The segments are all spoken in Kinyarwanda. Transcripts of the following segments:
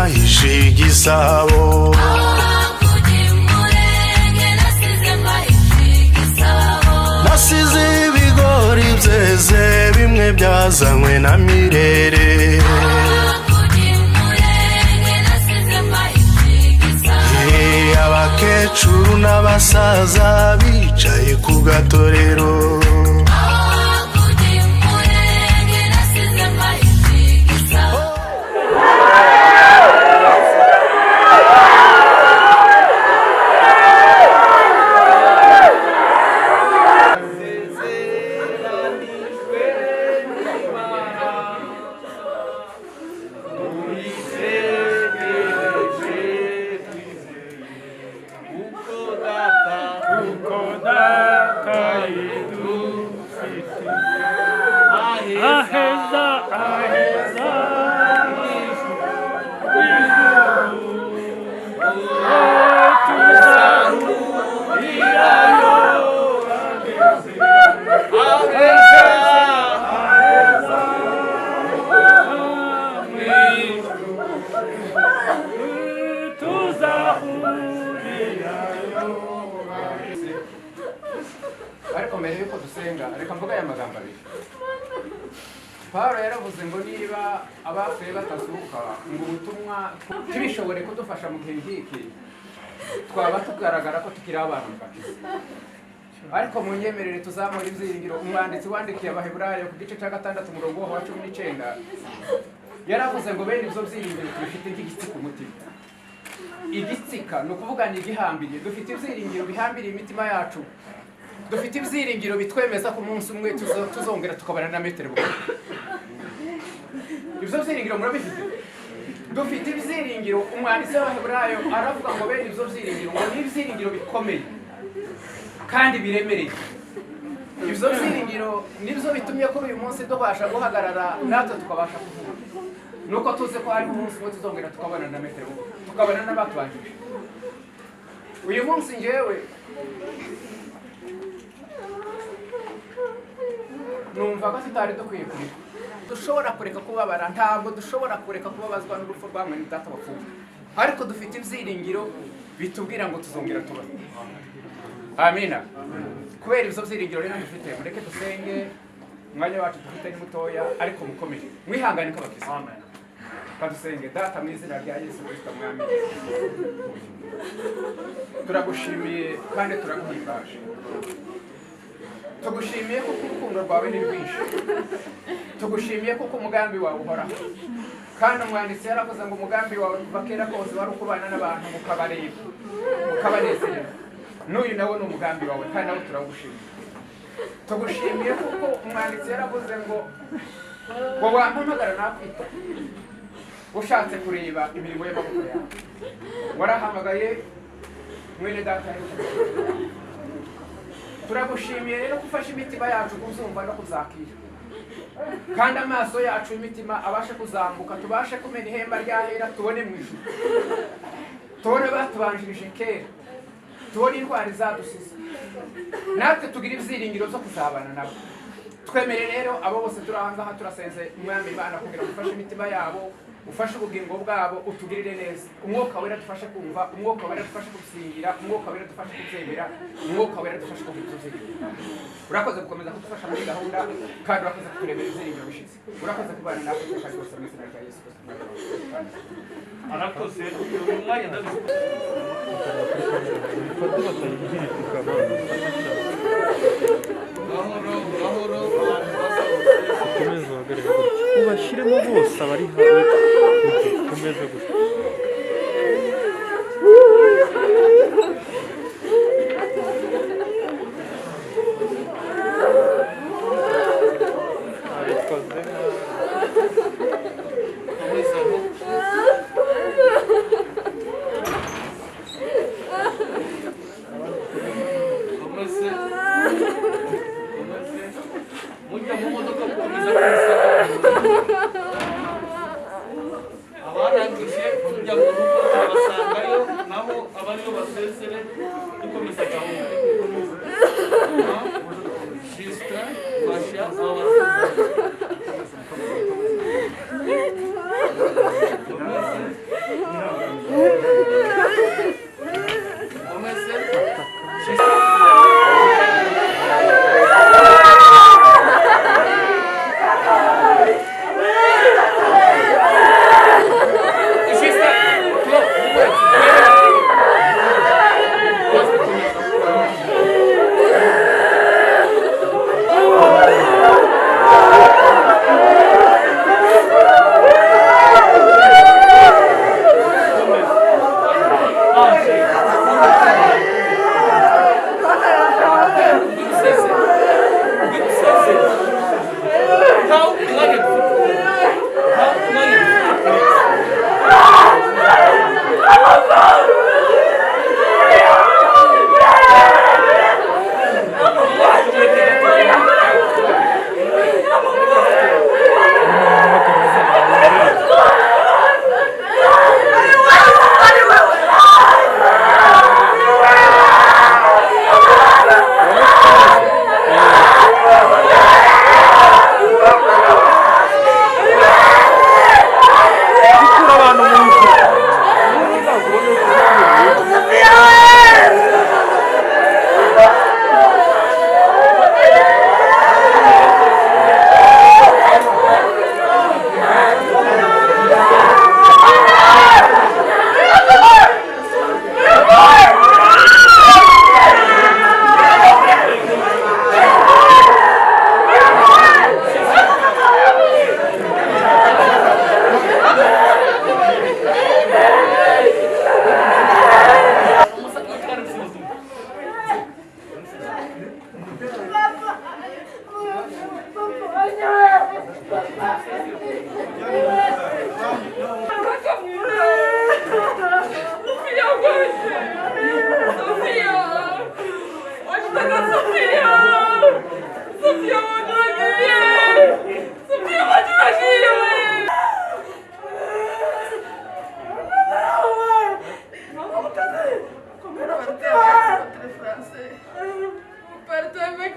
mahishe igisabo nasize ibigori byeze bimwe byazanywe na mirere abakecuru n'abasaza bicaye ku gatorero ariko mbere yuko dusenga reka mvuga aya magambo abiri. Pawulo yaravuze ngo niba abapfuye batazuka ngo ubutumwa ntibishobore kudufasha mu gihe nk'iki twaba tugaragara ko tukiri abantu bakize. Ariko mu nyemerere tuzamura ibyiringiro. Umwanditsi wandikiye Abaheburayo ku gice cya 6 umurongo wa 19 yaravuze ngo bene ibyo byiringiro tubifite nk'igitsi ku mutima. Igitsika ni ukuvuga ni igihambiriye. Dufite ibyiringiro bihambiriye imitima yacu. Dufite ibyiringiro bitwemeza ko umunsi umwe tuzongera tukabana na metero bugufi. Ibyo byiringiro murabifite. Dufite ibyiringiro. Umwanditsi w'Abaheburayo aravuga ngo bene ibyo byiringiro ngo ni ibyiringiro bikomeye kandi biremereye. Ibyo byiringiro nibyo bitumye kuri uyu munsi tubasha guhagarara natwe tukabasha kuvuga. Nuko tuze ko ari umunsi umwe tuzongera tukabana na metero bugufi, tukabana n'abatubanjije. Uyu munsi njewe numva ko tutari dukwiye kureka. Dushobora kureka kubabara, ntabwo dushobora kureka kubabazwa n'urupfu rwa mwene data wapfuye. Ariko dufite ibyiringiro bitubwira ngo tuzongera tubaho. Amina. Kubera ibyo byiringiro rero dufite, mureke dusenge. Umwanya wacu dufite ni mutoya ariko mukomeje. Mwihangane nk'abakiza. Amen. Kadusenge. Data mu izina rya Yesu Kristo mwami. Turagushimiye kandi turaguhimbaje. Tugushimiye kuko urukundo rwawe ni rwinshi. Tugushimiye kuko umugambi wawe uhoraho. Kandi umwanditsi yaravuze ngo umugambi wawe kuva kera kose wari ukubana n'abantu mukabareba, mukabanezera. N'uyu nawe ni umugambi wawe kandi nawe turagushimiye. Tugushimiye kuko umwanditsi yaravuze ngo wampamagara nakwita ushatse kureba imirimo y'amaboko yawe. Warahamagaye mwene data. Turagushimiye rero gufasha imitima yacu kuzumva no kuzakira. Kandi amaso yacu imitima abashe kuzambuka, tubashe kumenya ihemba ryahera, tubone mu ijuru. Tubone batubanjirije kera. Tubone indwara zadusize. Natwe tugira ibyiringiro byo kuzabana nabo. Twemere rero abo bose turahangaha turasenze umwami Imana kugira ngo ufashe imitima yabo, ufashe ubugingo bwabo, utugirire neza. Umwuka wera dufashe kumva, umwuka wera dufashe gusingira, umwuka wera dufashe kubyemera, umwuka wera dufashe kubyumvira. Urakoze gukomeza kudufasha muri gahunda kandi urakoze kuturemera ibyiringiro bishitse. Urakoze kubana natwe kandi bose mu izina rya Yesu Kristo. Arakoze umwanya ndabifite. ubashiremo bose abari hawe ukomeze gutya. Agora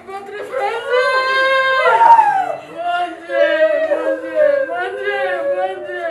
contre Français. Mon Dieu, mon Dieu, mon Dieu, mon Dieu.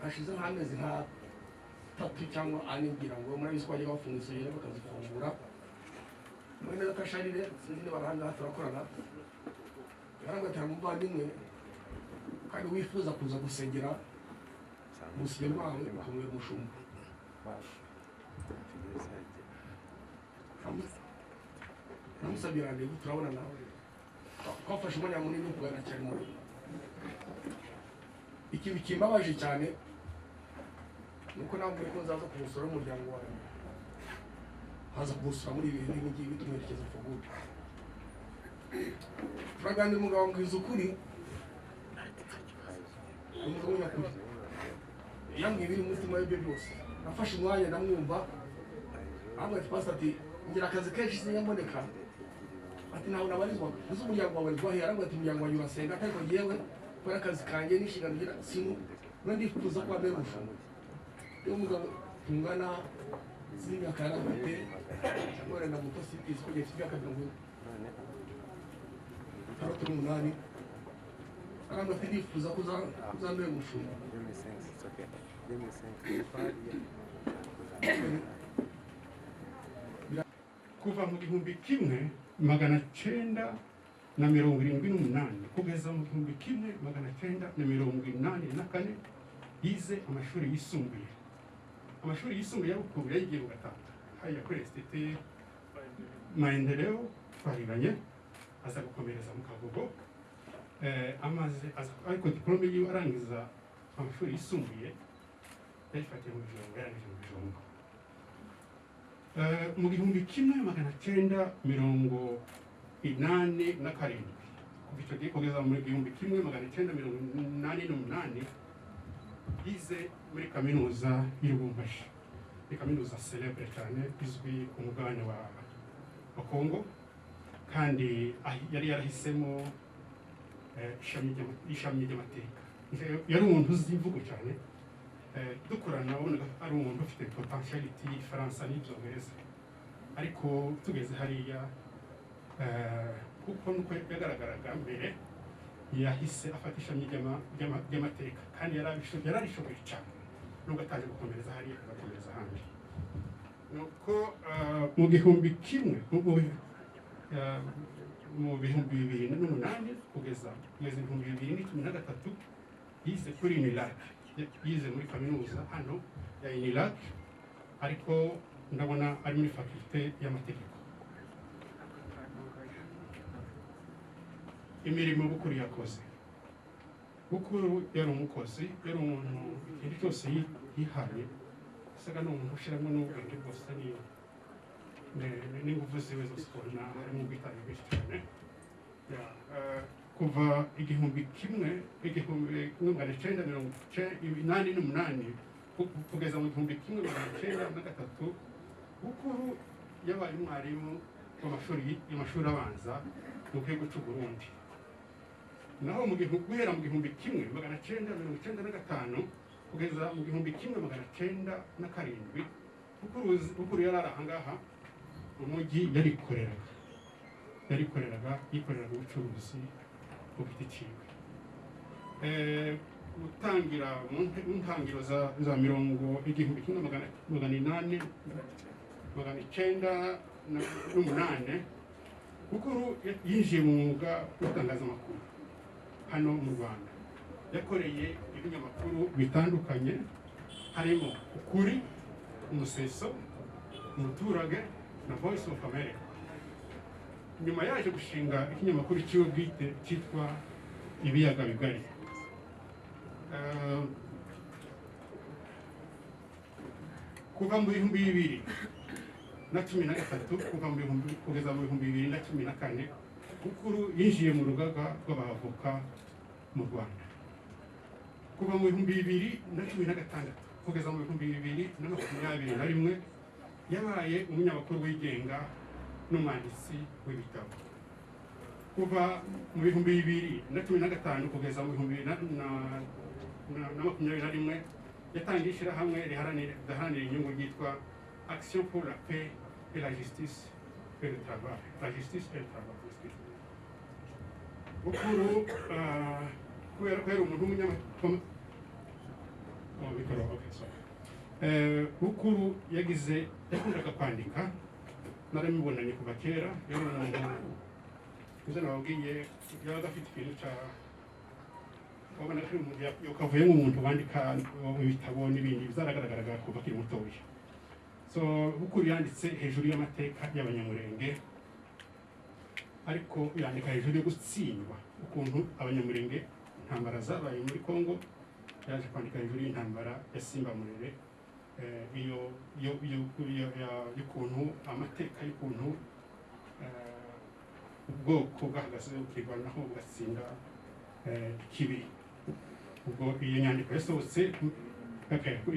hashize nk'amezi nka 3 cyangwa 4 ngira ngo muri bisi kwajya bafunguye bakazifungura muri neza kasharire sinzi baranga turakorana yaranga cyangwa umuvandimwe kandi wifuza kuza gusengera musige rwawe kumwe mushumba namusabira ndego turabona nawe twafashe umwanya munini kugana cyane muri ikintu kimbabaje cyane nuko namwe ko nzaza kumusura umuryango wawe haza kumusura muri ibi bintu ngiye bitumwerekeza fugudu turaganira umugabo mbwiza ukuri umugabo nyakuri yambwiye ibiri mu mutima w'ibyo byose nafashe umwanya ndamwumva ahubwo ati pastor ati ngira akazi kenshi sinyamboneka ati nawe nabarizwa uzi umuryango wawe rwahe arangwa ati umuryango wawe urasenga ariko yewe kubera akazi kanjye n'inshingano ngira simu ndifuza kuba mbere umushumba iyo umugabo tungana z'imyaka yarafite cyangwa na muto sitizi ko gifite imyaka 68 arangwa ati ndifuza kuza mbere umushumba kuva mu 1978 kugeza mu 1984 yize amashuri yisumbuye. Amashuri yisumbuye ya Bukuru yagiye Gatanga haya kuri STT Maendeleo twariganye aza gukomereza mu Kagogo ariko diplome yiwe arangiza amashuri yisumbuye yayifatiye mu Bijumba, yarangije mu Bijumba mu 1987 kuva icyo gihe kugeza mu 1988 yize muri kaminuza y'i Lubumbashi, ni kaminuza celebre cyane izwi ku mugabane wa Kongo, kandi yari yarahisemo ishami ry'amateka. Yari umuntu uzi imvugo cyane, dukorana wabonaga ari umuntu ufite potentiality y'igifaransa n'ibyongereza, ariko tugeze hariya kuko nuko yagaragaraga mbere yahise afata ishami ry'amateka, kandi yararishoboye cyane nubwo ataje gukomereza hariya agakomereza ahandi. Nuko mu bihumbi 2008 kugeza 2013 yize kuri UNILAC, yize muri kaminuza hano ya UNILAC, ariko ndabona ari muri fakulte y'amategeko. Imirimo Bukuru yakoze, Bukuru yari umukozi, yari umuntu ikintu cyose yihaye, asaga n'umuntu ushyiramo n'ubwenge bwose n'ingufu ziwe zose ubona harimo ubwitange bwinshi cyane. Kuva 1988 kugeza mu 1993 Bukuru yabaye umwarimu w'amashuri abanza mu gihugu cy'u Burundi. Naho guhera mu 1995 kugeza mu 1997 Bukuru yari ari ahangaha mu mujyi yikoreraga ubucuruzi ku giti cyiwe. Gutangira mu ntangiriro za 1998 Bukuru yinjiye mu mwuga w'itangazamakuru hano mu Rwanda. Yakoreye ibinyamakuru bitandukanye harimo Ukuri, Umuseso, Umuturage na Voice of America. Nyuma yaje gushinga ikinyamakuru cyiwe bwite cyitwa Ibiyaga Bigari. Kuva mu 2013 kugeza mu 2014 Bukuru yinjiye mu rugaga rw'abavoka mu Rwanda. Kuva mu 2016 kugeza mu 2021 yabaye umunyamakuru wigenga n'umwanditsi w'ibitabo. Kuva mu 2015 kugeza mu 2021 yatangiye ishyirahamwe riharanira inyungu ryitwa Action pour la paix et la justice et le travail. La justice et le travail. Bukuru kubera ko yari umuntu w'umunyamakuru, Bukuru yakundaga kwandika, naramubonanye kuva kera. Yari umuntu uza nababwiye yabaga afite ikintu cya wabona ko umuntu yakavuye nk'umuntu wandika ibitabo n'ibindi bizaragaragaraga kuva akiri mutoya. So Bukuru yanditse hejuru y'amateka y'Abanyamurenge, ariko yandika hejuru yo gutsindwa, ukuntu Abanyamurenge intambara zabaye muri Kongo, yaje kwandika hejuru y'intambara ya Simba Murere, y'ukuntu amateka y'ukuntu ubwoko bwahagaze bukirwanaho bugatsinda ikibi. Ubwo iyo nyandiko yasohotse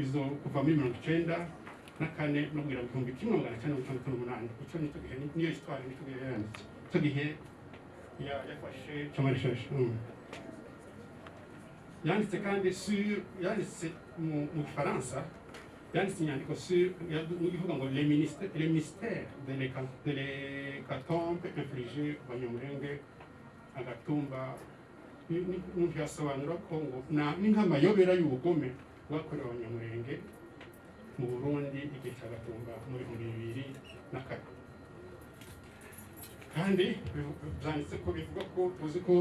izo kuva muri 1994 no kugera mu 1998. Icyo nicyo gihe niyo histoire nicyo gihe yanditse, icyo gihe yafashe cyamarishaje. Yanditse kandi yanditse mu Faransa, yanditse inyandiko ivuga ngo les mystères de l'hécatombe infligée aux Banyamulenge, agatumba. Umuntu yasobanura ko ngo ni nk'amayobera y'ubugome bwakorewe Abanyamulenge mu Burundi igihe cy'agatumba muri 2004. Kandi byanditse ko bivuga ko tuzi ko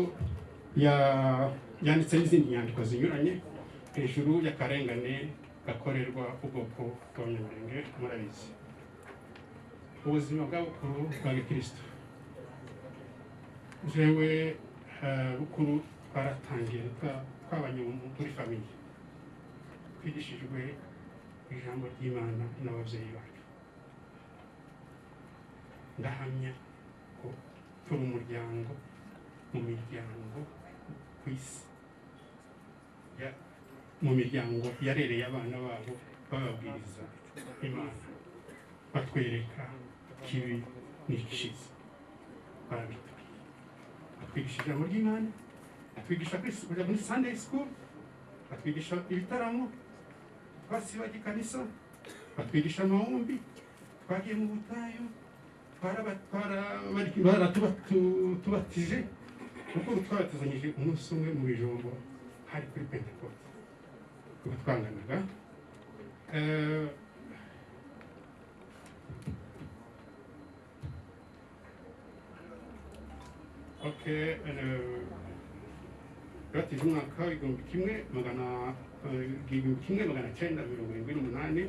yanditse n'izindi nyandiko zinyuranye hejuru y'akarengane gakorerwa ubwoko bw'Abanyamulenge. Murabizi ubuzima bwa Bukuru bwa Gikristo. jewe bukuru twaratangiye twabanye muri famiye twigishijwe ijambo ry'Imana n'ababyeyi bacu ndahamya ko turi umuryango mu miryango ku isi mu miryango yarereye abana babo bababwiriza Imana batwereka kibi n'icyiza barabitubwiye batwigisha ijambo ry'Imana batwigisha kujya muri Sunday school batwigisha ibitaramo twasibaga ikanisa batwigisha amahombi twagiye mu butayu tubatije kuko twabatizanyije umunsi umwe mu bijombo hari kuri Pentecote ubwo twanganaga batije umwaka w'igihumbi kimwe magana cyenda mirongo irindwi n'umunani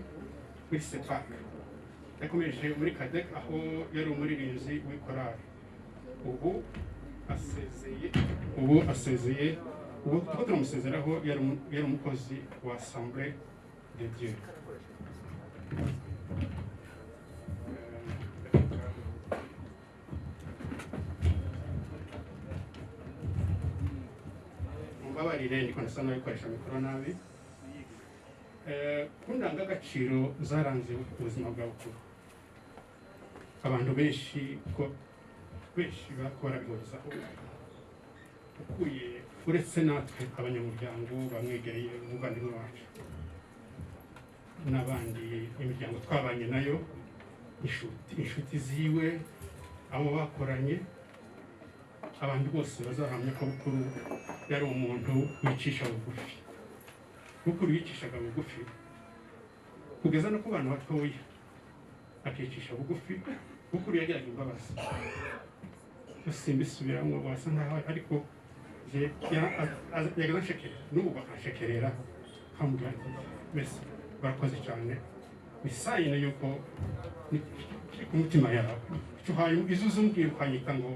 kuri Sepak yakomeje muri Kadek aho yari umuririmbyi w'ikorali ubu asezeye ubu turamusezeraho yari umukozi wa Assemblée de Dieu. Mumbabarire ndiko nasa n'abikoresha mikoro nabi. Ku ndangagaciro zaranze ubuzima bwa bukuru abantu benshi bakora bihurizaho ukuye uretse natwe abanyamuryango bamwegereye umuvandimwe wacu n'abandi imiryango twabanye nayo inshuti ziwe abo bakoranye abantu bose bazahamya ko bukuru yari umuntu wicisha bugufi bukuru yicishaga bugufi kugeza no ku bantu batoya akicisha bugufi bukuru yagiraga imbabazi simbisubiramo wasa nkaho ariko yagashekerera n'ubu bakashekerera kamubwira ati mbese barakoze cyane misayine yuko ku mutima yawe tuhaye izuze umbwira ukanyita ngo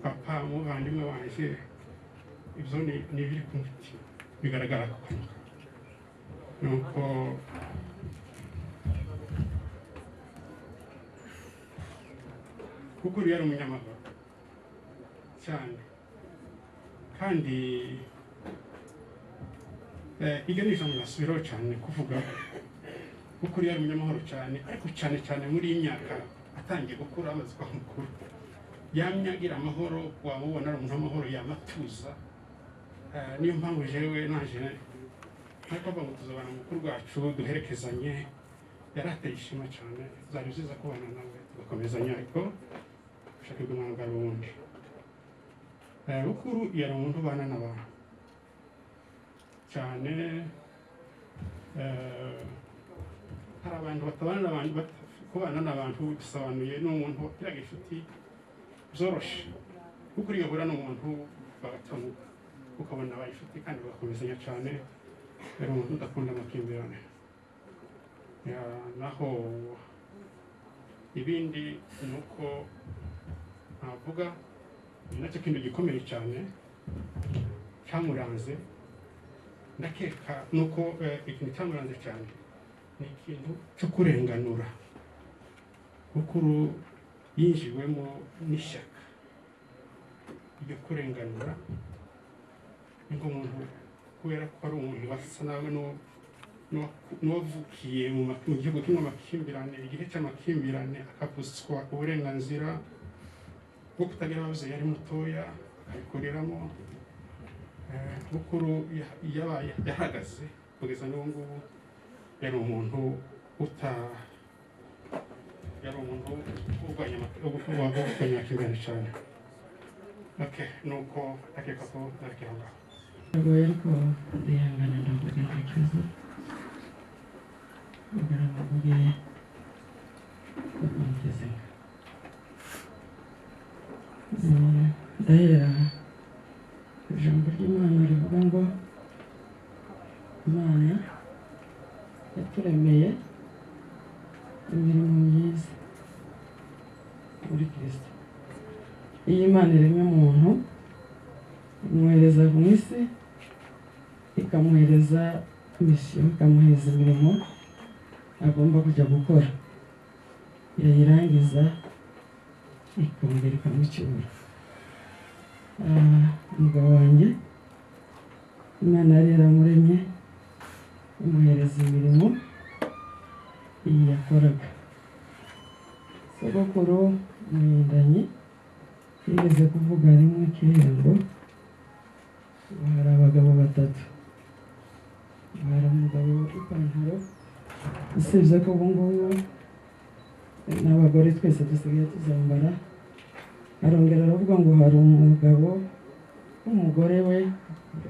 papa muvandimwe wanje ibyo ni ibiri ku mutima bigaragara ko nuko kuko yari umunyamahoro cyane kandi iganisha mu gasubiraho cyane kuvuga kuko yari umunyamahoro cyane ariko cyane muri iyi myaka atangiye gukura amaze kwa mukuru yamyagira amahoro wamubona ari umuntu w'amahoro yamatuza niyo mpamvu jewe naje ariko ngo tuzabana mukuru wacu duherekezanye yari ateye ishema cyane zari ziza kubana nawe tugakomezanya ariko ushaka kumwanga rundi bukuru yari umuntu ubana n'abantu cyane hari abantu batabana n'abantu kubana n'abantu bisobanuye n'umuntu wagiraga inshuti zoroshe bukuru yahura n'umuntu bagatamuka ukabona abaye inshuti kandi bagakomezanya cyane yari umuntu udakunda amakimbirane naho ibindi ni uko navuga ni nacyo kintu gikomeye cyane cyamuranze ndakeka nuko ikintu cyamuranze cyane ni ikintu cyo kurenganura bukuru yinjiwemo n'ishyaka ryo kurenganura ngo umuntu kubera ko ari umuntu wasa nawe n'uwavukiye mu gihugu kirimo amakimbirane igihe cy'amakimbirane akavutswa uburenganzira bwo kutagira ababyeyi yari mutoya akabikuriramo bukuru yahagaze kugeza n'ubu ngubu yari umuntu urwanya amakimbirane cyane nuko akeka ko narekera ngaho biragoye ariko ndihangana ndavuga nta kibazo kugira ngo mvuge uko ngeze ndahera ijambo ry'Imana rivuga ngo Imana yaturemeye imirimo myiza muri Kristo iyi Imana Imana iremye umuntu imwohereza mu isi ikamuhereza misiyo, ikamuhereza imirimo agomba kujya gukora, yayirangiza ikongera ikamucyura. Umugabo wanjye Imana yari yaramuremye imuhereza imirimo iyi yakoraga. Sogokuru Muhindanyi yigeze kuvuga rimwe kera ngo hari abagabo batatu, hari umugabo w'ipantaro, usibye ko ubu ngubu n'abagore twese dusigaye tuzambara. Arongera aravuga ngo hari umugabo w'umugore we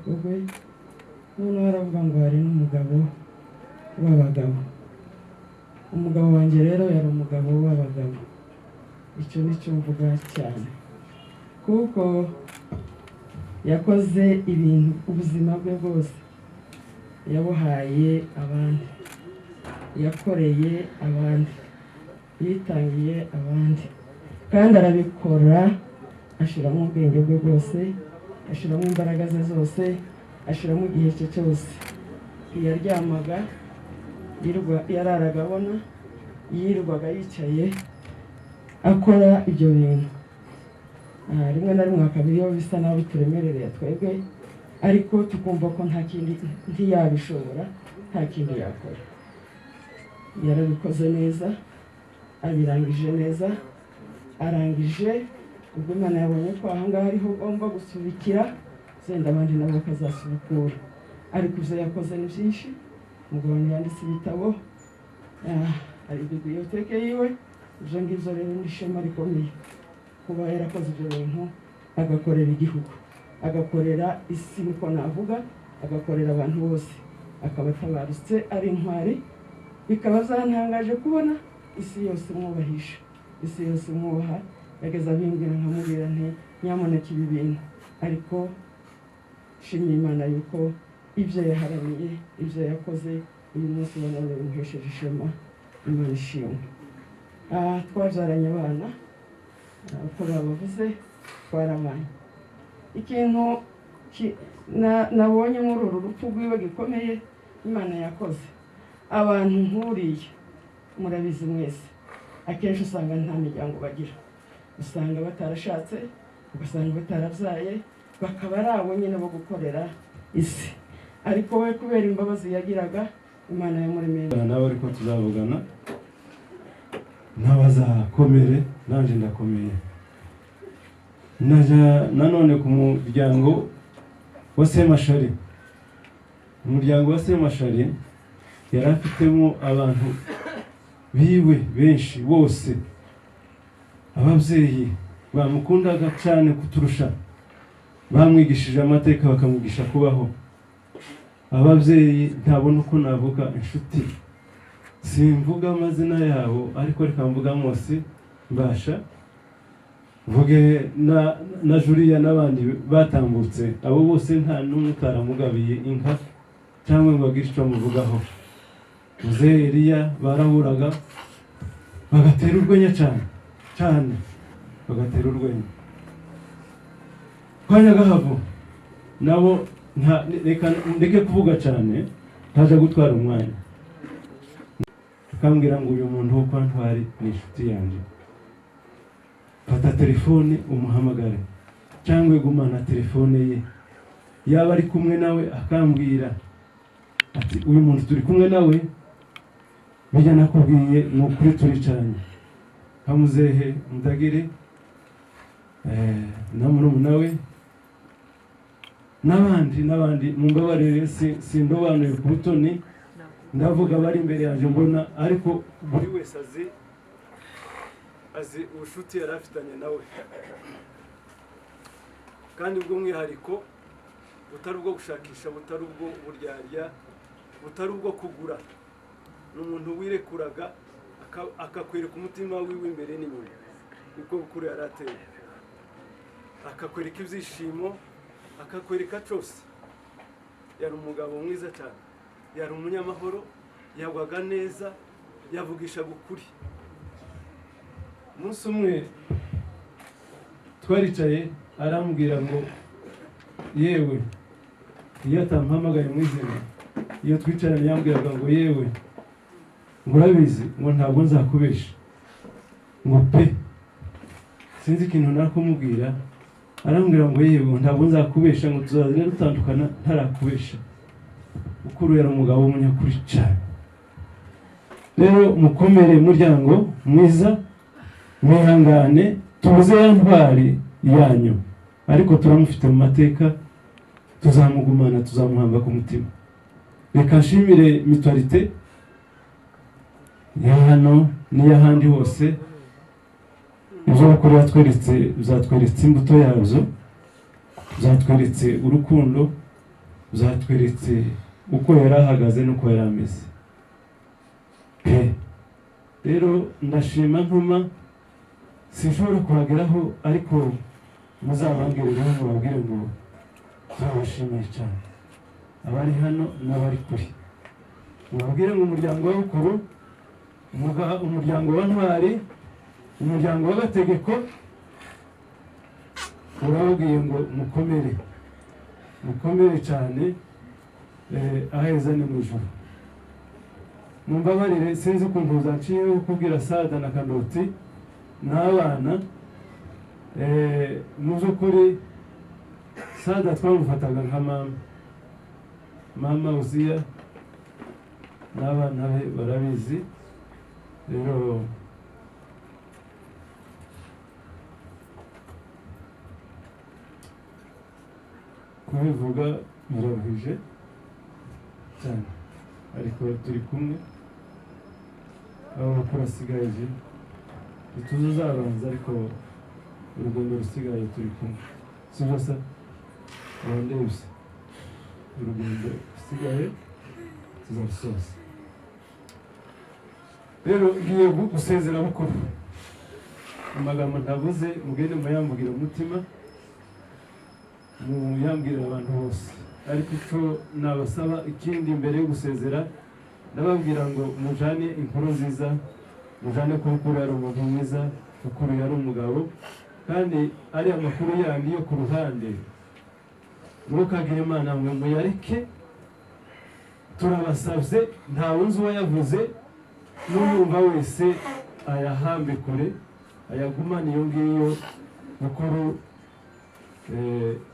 rwe, noneho aravuga ngo hari n'umugabo w'abagabo. Umugabo wanjye rero yari umugabo w'abagabo. Icyo nicyo mvuga cyane, kuko yakoze ibintu ubuzima bwe bwose yabuhaye abandi, yakoreye abandi, yitangiye abandi, kandi arabikora ashiramo ubwenge bwe bwose, ashiramo imbaraga ze zose, ashiramo igihe cye cyose. Yaryamaga yararaga abona, yirirwaga yicaye akora ibyo bintu. Rimwe na rimwe hakaba iyo bisa naho bituremerereye twebwe, ariko tukumva ko nta kindi ntiyabishobora, nta kindi yakora. Yarabikoze neza, abirangije neza, arangije ubwo Imana yabonye ko ahangaha ariho ugomba gusubikira, zenda abandi nabo bakazasubukura. Ariko ibyo yakoze ni byinshi. Umugabo yanditse ibitabo, ari bibliyoteke yiwe. Ibyo ngibyo rero ni ishema rikomeye kuba yarakoze ibyo bintu, agakorera igihugu, agakorera isi, niko navuga, agakorera abantu bose, akabatabarutse ari intwari. Bikaba byantangaje kubona isi yose imwubahisha, isi yose imwubaha. Yageze abimbwira nkamubwira nti nyamuneka ibi bintu, ariko shimye Imana yuko ibyo yaharaniye, ibyo yakoze uyu munsi ubona bimuhesheje ishema. Imana ishimwe. Twabyaranye abana uko babavuze, twarabanye. Ikintu nabonye muri uru rupfu rwiwe gikomeye Imana yakoze, abantu nk'uriya murabizi mwese, akenshi usanga nta miryango bagira, usanga batarashatse, ugasanga batarabyaye, bakaba ari abo nyine bo gukorera isi. Ariko we kubera imbabazi yagiraga, Imana yamuremeye. Nawe ariko tuzavugana, n'abazakomere, nanjye ndakomeye. Nanone ku muryango wa Semashari, umuryango wa Semashari yari afitemo abantu biwe benshi bose, ababyeyi bamukundaga cyane kuturusha, bamwigishije amateka bakamwigisha kubaho. Ababyeyi ntabona uko navuga, inshuti simvuga amazina yabo, ariko reka mvuga Mose Mbasha, mvuge na Juliya n'abandi batambutse. Abo bose nta n'umwe utaramugabiye inka cyangwa ngo agire icyo amuvugaho. Muzehe Eliya barahuraga bagatera urwenya cyane cyane, bagatera urwenya. Kwa Nyagahavu nabo reka ndeke kuvuga cyane, ntaje gutwara umwanya. Akambwira ngo uyu muntu wo kwa Ntwari ni inshuti yanjye, fata telefone umuhamagare, cyangwa gumana telefone ye. Yaba ari kumwe nawe akambwira ati uyu muntu turi kumwe nawe, bijya nakubwiye ni ukuri turicaranye. Hamuzehe Mudagire na murumuna we n'abandi mumbabarire, sindobanuye ku butoni, ndavuga bari imbere yaje mbona, ariko buri wese azi ubushuti yari afitanye nawe, kandi bw'umwihariko butari ubwo gushakisha, butari ubwo buryarya, butari ubwo kugura. Ni umuntu wirekuraga akakwereka umutima wiwe imbere n'inyuma, niko bukuru yari ateye. Akakwereka ibyishimo, akakwereka cyose. Yari umugabo mwiza cyane, yari umunyamahoro, yagwaga neza, yavugishaga ukuri. Umunsi umwe twaricaye arambwira ngo yewe, iyo atampamagaye mu izina, iyo twicaranye yambwiraga ngo yewe, ngo urabizi ngo ntabwo nzakubesha, ngo pe, sinzi ikintu nakumubwira, arambwira ngo yewe ntabwo nzakubesha, ngo tuzazane dutandukana ntarakubesha. Mukuru yari umugabo w'umunyakuri cyane. Rero mukomere muryango mwiza, mwihangane, tubuze ya ntwari yanyu, ariko turamufite mu mateka, tuzamugumana, tuzamuhamba ku mutima. Reka nshimire Mutualité ya hano n'iy'ahandi hose, ibyo bakora batweretse, bizatweretse imbuto yazo, bizatweretse urukundo, bizatweretse uko yari ahagaze n'uko yari ameze. Rero ndashima ntuma, sinshobora kuhageraho, ariko muzabangirireho mubabwire ngo turabashimiye cyane, abari hano n'abari kure. Mubabwire ngo umuryango wa Bukuru, umuryango wa Ntwari, umuryango w'Agategeko, urababwiye ngo mukomere, mukomere cyane, aheza ni mu ijuru. Mumbabarire, sinzi ukuntu zaciyeho kubwira Sada na Kanoti n'abana. Mu by'ukuri Sada twamufataga nka mama Uziya, n'abana be barabizi. Rero kubivuga biraruhije cyane, ariko turi kumwe. Abo bakora asigaye ituzo zabanza, ariko urugendo rusigaye turi kumwe, sibyo se? Abandebye urugendo rusigaye tuzarusoza. Rero ngiye gusezera Bukuru, amagambo ntavuze mugende muyambwira umutima, muyambwira abantu bose. Ariko icyo nabasaba ikindi mbere yo gusezera, ndababwira ngo mujane inkuru nziza, mujane ko Bukuru yari umuntu mwiza, Bukuru yari umugabo, kandi ari amakuru yandi yo ku ruhande mukagire Imana mwe muyareke. Turabasabye, ntawe nzi uwayavuze, n'umwumva wese ayahambe kure, ayagumane iyo ngiyo. Bukuru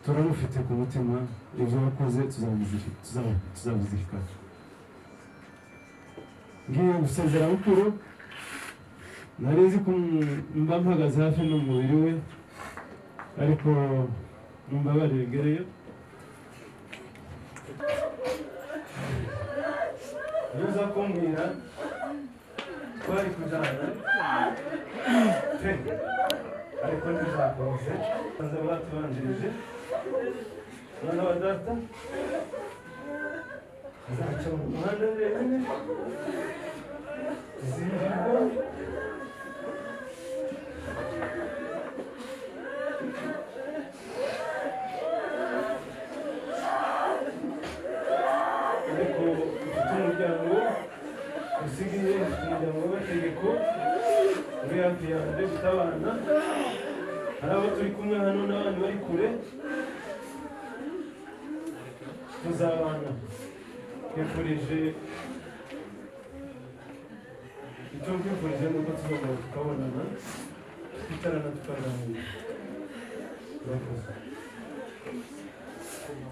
turamufite ku mutima, ibyo wakoze tuzabizirikana. Ngiye gusezera Bukuru, nari nzi ko mba mpagaze hafi n'umubiri we, ariko mumbabarire ngereyo. Yuza kumbwira twari kujana ariko ntizakoze, baza batubanjirije mwana wa data azaca mu muhanda wenyine, zinjirwa ariko ufite umuryango usigaye, umuryango w'Agategeko uri hafi yanjye, ufite abana, hari abo turi kumwe hano n'abandi bari kure, tuzabana. Twifurije, icyo twifurije ni uko tuzongera tukabonana, twicarana tukaganira.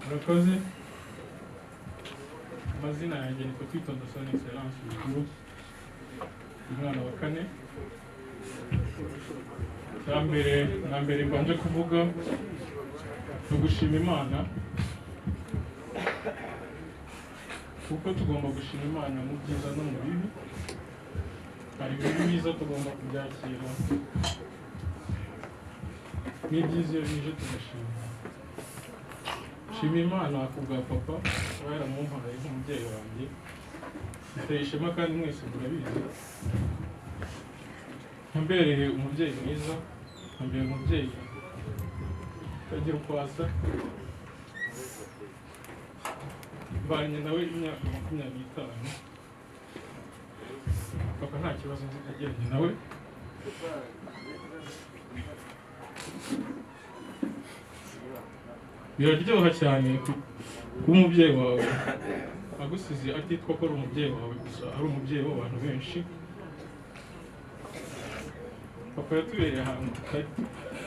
Murakoze. Amazina yanjye ni Kwitonda Son Excellence Bukuru, umwana wa kane. Na mbere mbanje kuvuga no gushima Imana, kuko tugomba gushima Imana mu byiza no mu bibi. Hari ibintu byiza tugomba kubyakira, n'ibyiza iyo bije tugashima. Shima Imana ku bwa papa, aba yaramumpaye nk'umubyeyi wanjye, biteye ishema kandi mwese murabizi. Ntambereye umubyeyi mwiza, ntambereye umubyeyi utagira uko asa. Mbanye nawe imyaka 25, papa nta kibazo nzi kagiranye nawe. biraryoha cyane kuba umubyeyi wawe agusize atitwa ko ari umubyeyi wawe gusa, ari umubyeyi w'abantu benshi. Papa yatubereye ahantu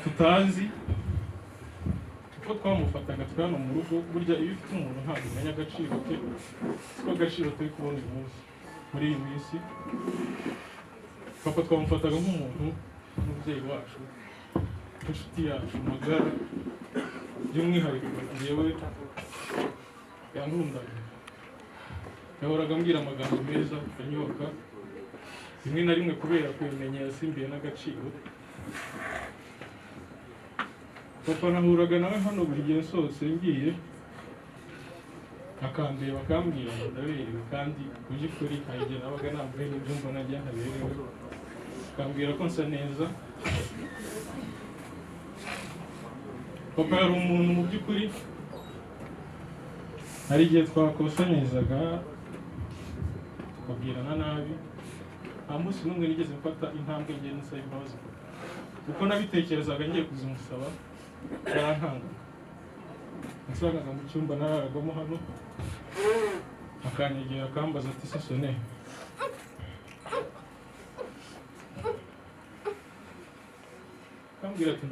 tutazi, uko twamufataga turi hano mu rugo. Burya iyo ufite umuntu ntabwo umenya agaciro ke, siko agaciro turi kubona uyu munsi muri iyi minsi. Papa twamufataga nk'umuntu, nk'umubyeyi wacu, inshuti yacu magara, by'umwihariko njyewe yankundaga. Yahoraga ambwira amagambo meza anyoka, rimwe na rimwe kubera kubimenya yasimbiye n'agaciro. Papa nahuraga nawe hano buri gihe nsohotse ngiye, akambera bakambwira ngo ndaberewe, kandi mu by'ukuri hari igihe nabaga nambaye n'ibyo mbona njya ntaberewe, akambwira ko nsa neza. Papa yari umuntu mu by'ukuri, hari igihe twakosanyirizaga tukabwirana nabi, nta munsi n'umwe nigeze mfata intambwe ngiye nsaba imbabazi. Uko nabitekerezaga ngiye kuzimusaba yarantangaga. Nasangaga mu cyumba nararagamo hano, akanyegera akambaza ati se Sone, akambwira ati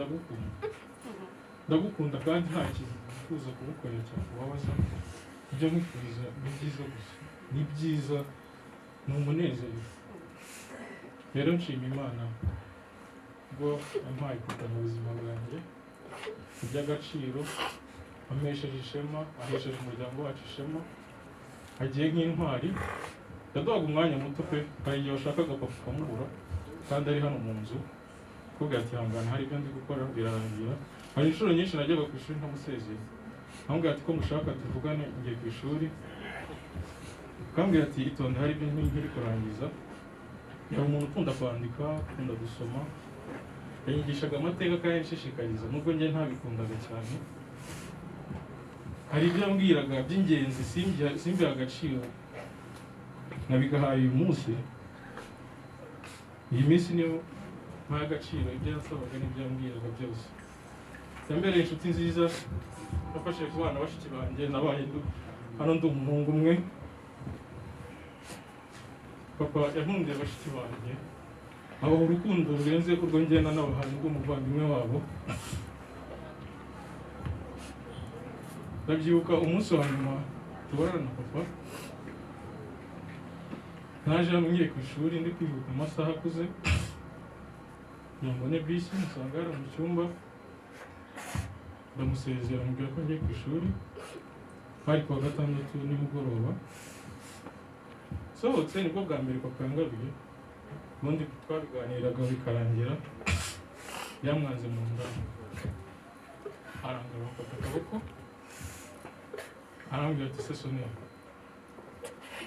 ndagukunda kandi nta kintu nifuza kugukorera cyakubabaza. Ibyo nkwifuriza ni byiza gusa, ni byiza, ni umunezero. Rero nshima Imana ubwo yampaye kuva mu buzima bwanjye, iby'agaciro, ampesheje ishema, ahesheje umuryango wacu ishema, agiye nk'intwari. Yaduhaga umwanya muto pe, hari igihe washakaga papa ukamubura kandi ari hano mu nzu, akubwira ati hangana hari ibyo ndi gukora birarangira. Hari inshuro nyinshi najyaga ku ishuri ntamusezeye, akambwira ati ko mushaka tuvugane ngiye ku ishuri, akambwira ati itonde hari ibyo nkiri kurangiza. Yari umuntu ukunda kwandika, ukunda gusoma, yanyigishaga amateka kandi yanshishikariza nubwo njye ntabikundaga cyane. Hari ibyo yambwiraga by'ingenzi simbiha agaciro, nabigahaye uyu munsi. Iyi minsi niyo mpaye agaciro ibyo yasabaga n'ibyo yambwiraga byose. Yambereye inshuti nziza, nafashije kubana bashiki banjye, nabaye hano ndi umuhungu umwe. Papa yankundiye bashiki banjye, abaha urukundo rurenze urwo ngenda n'abahanyi rw'umuvandimwe wabo. Ndabyibuka umunsi wa nyuma tubarana na papa, naje hano ngiye ku ishuri ndi kwihuta mu masaha akuze, mbone bisi musanga yari mu cyumba, ndamusezera mubwira ko ngiye ku ishuri. Hari kuwa gatandatu nimugoroba, sohotse nibwo bwa mbere papa yangabiye. Ubundi twabiganiraga bikarangira yamwanze mu nda, arangara afata akaboko arambwira ati se Sone,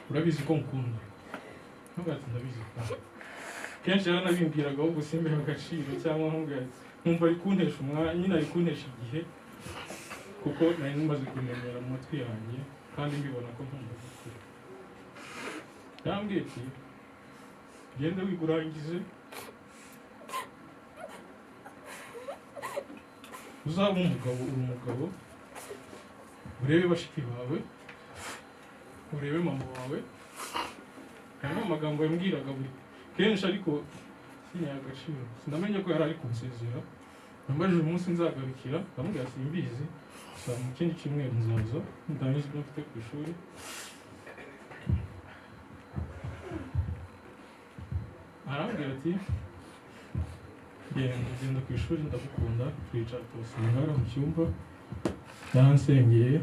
urabizi ko nkunda? Ntabwo ati ndabizi ko. Kenshi yaranabimbwiraga ahubwo simbiha agaciro, cyangwa nkumva ari kuntesha umwanya, nyine ari kuntesha igihe, kuko nari nimaze kumenyera mu matwi yanjye kandi mbibona ko nkunda gukura. Yambwiye ati genda wigurangize, uzaba umugabo, uri umugabo, urebe bashiki bawe, urebe mama wawe. Aya ni amagambo yambwiraga buri kenshi, ariko sinyaha agaciro. Sinamenye ko yari ari kunsezera. Nambajije umunsi nzagarukira, ndamubwira simbizi, gusa mu kindi cyumweru nzaza ndangiza ibyo mfite ku ishuri. Arambwira ati genda ku ishuri, ndagukunda. Twicara turasengera mu cyumba, yaransengeye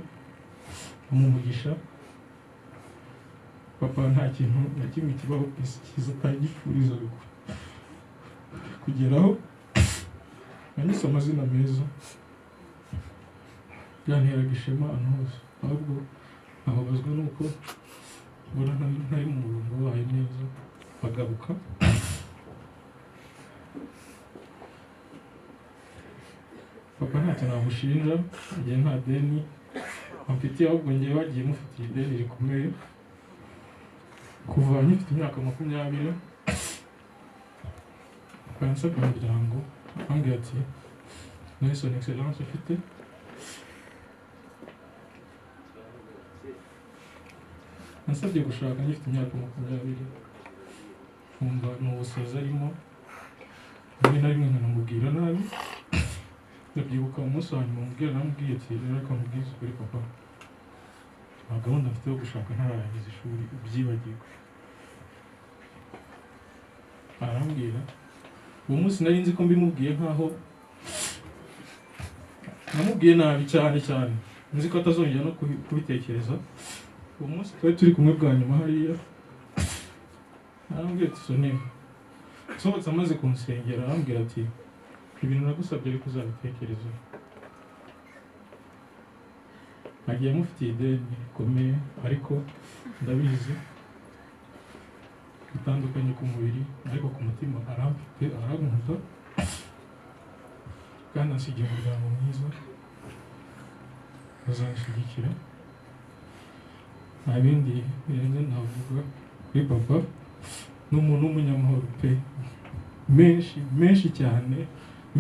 amumugisha. Papa nta kintu na kimwe kibaho ku isi cyiza atagifuriza kugeraho. Yanyise amazina meza, yanteraga ishema ahantu hose, ahubwo nkababazwa nuko mbona ntari mu murongo wayo neza, bagaruka. Papa ntacyo namushinja, njye nta deni amfitiye, ahubwo njye wagiye mufitiye ideni rikomeye. Kuva nkifite imyaka 20, yansabye umuryango, ambwira ati none son excellence ufite nasabye gushaka ngifite imyaka 20, nkumva ni ubusazi arimo, rimwe na rimwe nkanamubwira nabi. Ndabyibuka umunsi wa nyuma namubwiye ati reka mubwize ukuri papa, nta gahunda mfite yo gushaka ntararangiza ishuri, ubyibagirwe. Arambwira, uwo munsi nari nzi ko mbimubwiye nkaho namubwiye nabi cyane, nzi ko atazongera no kubitekereza. Uwo munsi twari turi kumwe bwa nyuma hariya, arambwira ati Sonera, nsohotse amaze kumusengera arambwira ati ibintu nagusabye ariko uzabitekereza. Nagiye mufitiye ideni rikomeye, ariko ndabizi bitandukanye ku mubiri ariko ku mutima arankunda kandi asigiye umuryango mwiza uzanshyigikira. Nta bindi birenze navuga kuri papa. Ni umuntu w'umunyamahoro pe, menshi cyane,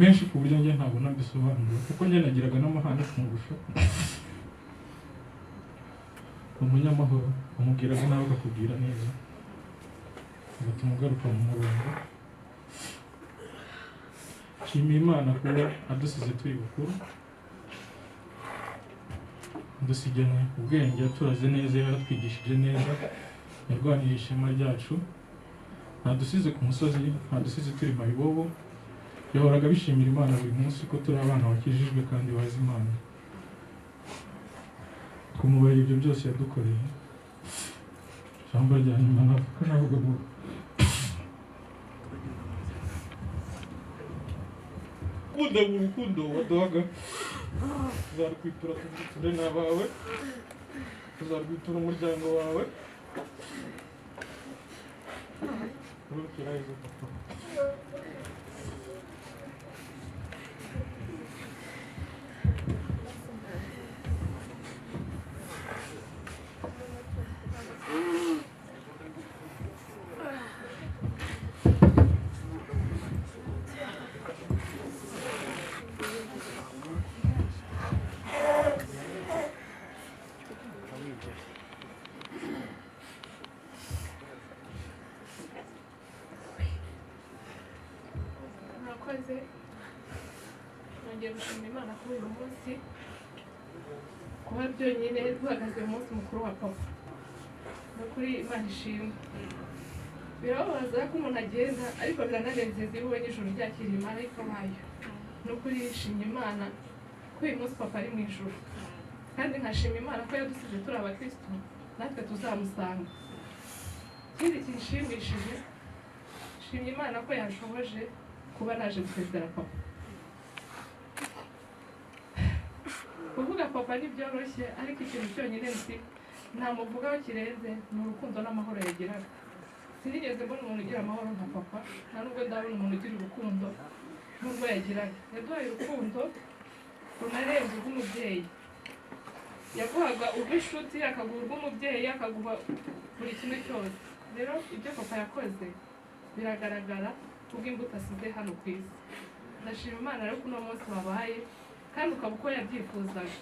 menshi ku buryo njye ntabona bisobanura, kuko njye nagiraga n'amahane kumurusha. Umunyamahoro, umubwiraga nawe akakubwira neza, ugatuma ugaruka mu murongo. Nshimiye Imana kuba adusize turi bakuru, dusiganye ubwenge, yaturaze neza, yaratwigishije neza, yarwaniriye ishema ryacu. Ntadusize ku musozi, ntadusize turi mayibobo, yahoraga bishimira Imana buri munsi ko turi abana bakijijwe kandi bazi Imana. Kumubara ibyo byose yadukoreye. Ijambo rya nyuma navuga ngo urukundo waduhaga tuzarwitura turi n'abawe, tuzarwitura umuryango wawe. nongeye gushimira Imana kuri uyu munsi, kuba byonyine duhagaze mu munsi mukuru wa papa. No kuri Imana ishimwe. Birababaza ko umuntu agenda, ariko birananezeza iyo ubonye ijuru ryakiriye marayika wayo. No kuri ishimye Imana ko uyu munsi papa ari mu ijuru, kandi nkashima Imana ko yadusize turi abakristo, natwe tuzamusanga. Ikindi kinshimishije, shimye Imana ko yashoboje kuba naje gusezera papa. Kuvuga papa ntibyoroshye, ariko ikintu cyonyine namuvugaho kirenze ni urukundo n'amahoro yagiraga. Sinigeze mbona umuntu ugira amahoro nka papa, nta nubwo ndabona umuntu ugira urukundo n'urwo yagiraga. Yaduhaye urukundo runarenze urw'umubyeyi. Yaguhaga urw'inshuti, akaguha urw'umubyeyi, akaguha buri kimwe cyose. Rero ibyo papa yakoze biragaragara kubw'imbuto asize hano ku isi. Ndashima Imana rero ko uno munsi wabaye, kandi ukaba uko yabyifuzaga.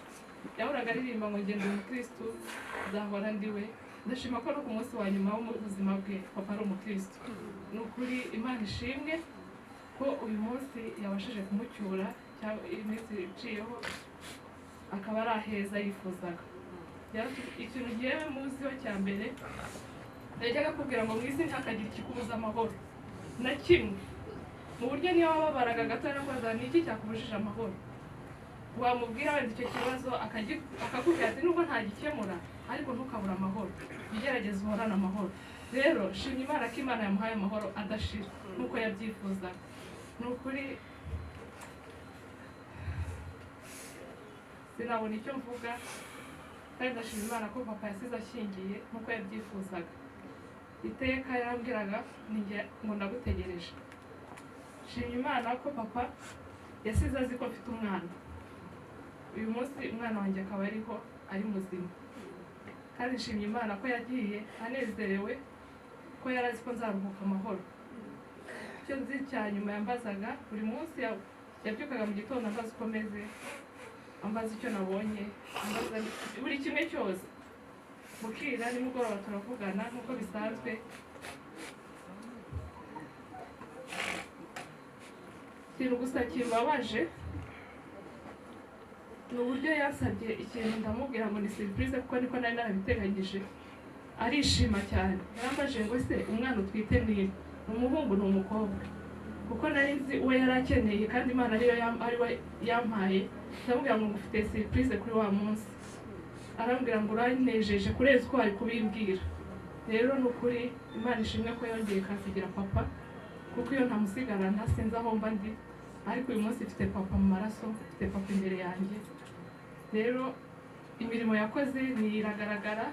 Yahoraga aririmba ngo ngende umukristo, nzahora ndiwe. Ndashima ko no ku munsi wa nyuma w'ubuzima bwe papa ari umukristo. Ni ukuri Imana ishimwe ko uyu munsi yabashije kumucyura, iminsi iciyeho akaba ari aheza yifuzaga. Ikintu ngewe muziho cya mbere, najyaga kubwira ngo mu isi ntihakagire ikikubuza amahoro na kimwe. Mu buryo niyo wababaraga gato nakoza ni iki cyakubujije amahoro, wamubwira wenda icyo kibazo akakubwira ati nubwo ntagikemura ariko ntukabura amahoro, ugerageza uhorane amahoro. Rero shimye Imana ko Imana yamuhaye amahoro adashira nk'uko yabyifuzaga. Ni ukuri sinabona icyo mvuga, kandi ndashima Imana ko papa yasize ashyingiye nk'uko yabyifuzaga. Iteka yarambwiraga ngo ndagutegereje. Shimye Imana ko papa yasize azi ko mfite umwana. Uyu munsi umwana wanjye akaba ariho ari muzima, kandi nshimye Imana ko yagiye anezerewe, ko yari azi ko nzaruhuka amahoro. Icyo nzi cya nyuma yambazaga buri munsi, yabyukaga mu gitondo ambaza uko meze, ambaza icyo nabonye, ambaza buri kimwe cyose. bukira nimugoroba turavugana nk'uko bisanzwe. Ikintu gusa kimbabaje ni uburyo yasabye ikintu ndamubwira ngo ni surprise kuko niko nari narabiteganyije. Arishima cyane, yarambajije ngo se umwana utwite ni umuhungu ni umukobwa, kuko nari nzi uwo yari akeneye kandi Imana ari we yampaye. Ndamubwira ngo ngufite surprise kuri wa munsi. Arambwira ngo uranejeje kurenza uko wari kubimbwira. Rero ni ukuri Imana ishimwe ko yongeye kansigira papa, kuko iyo ntamusigarana sinzi aho mba ndi, ariko uyu munsi mfite papa mu maraso, mfite papa imbere yanjye. Rero imirimo yakoze iragaragara,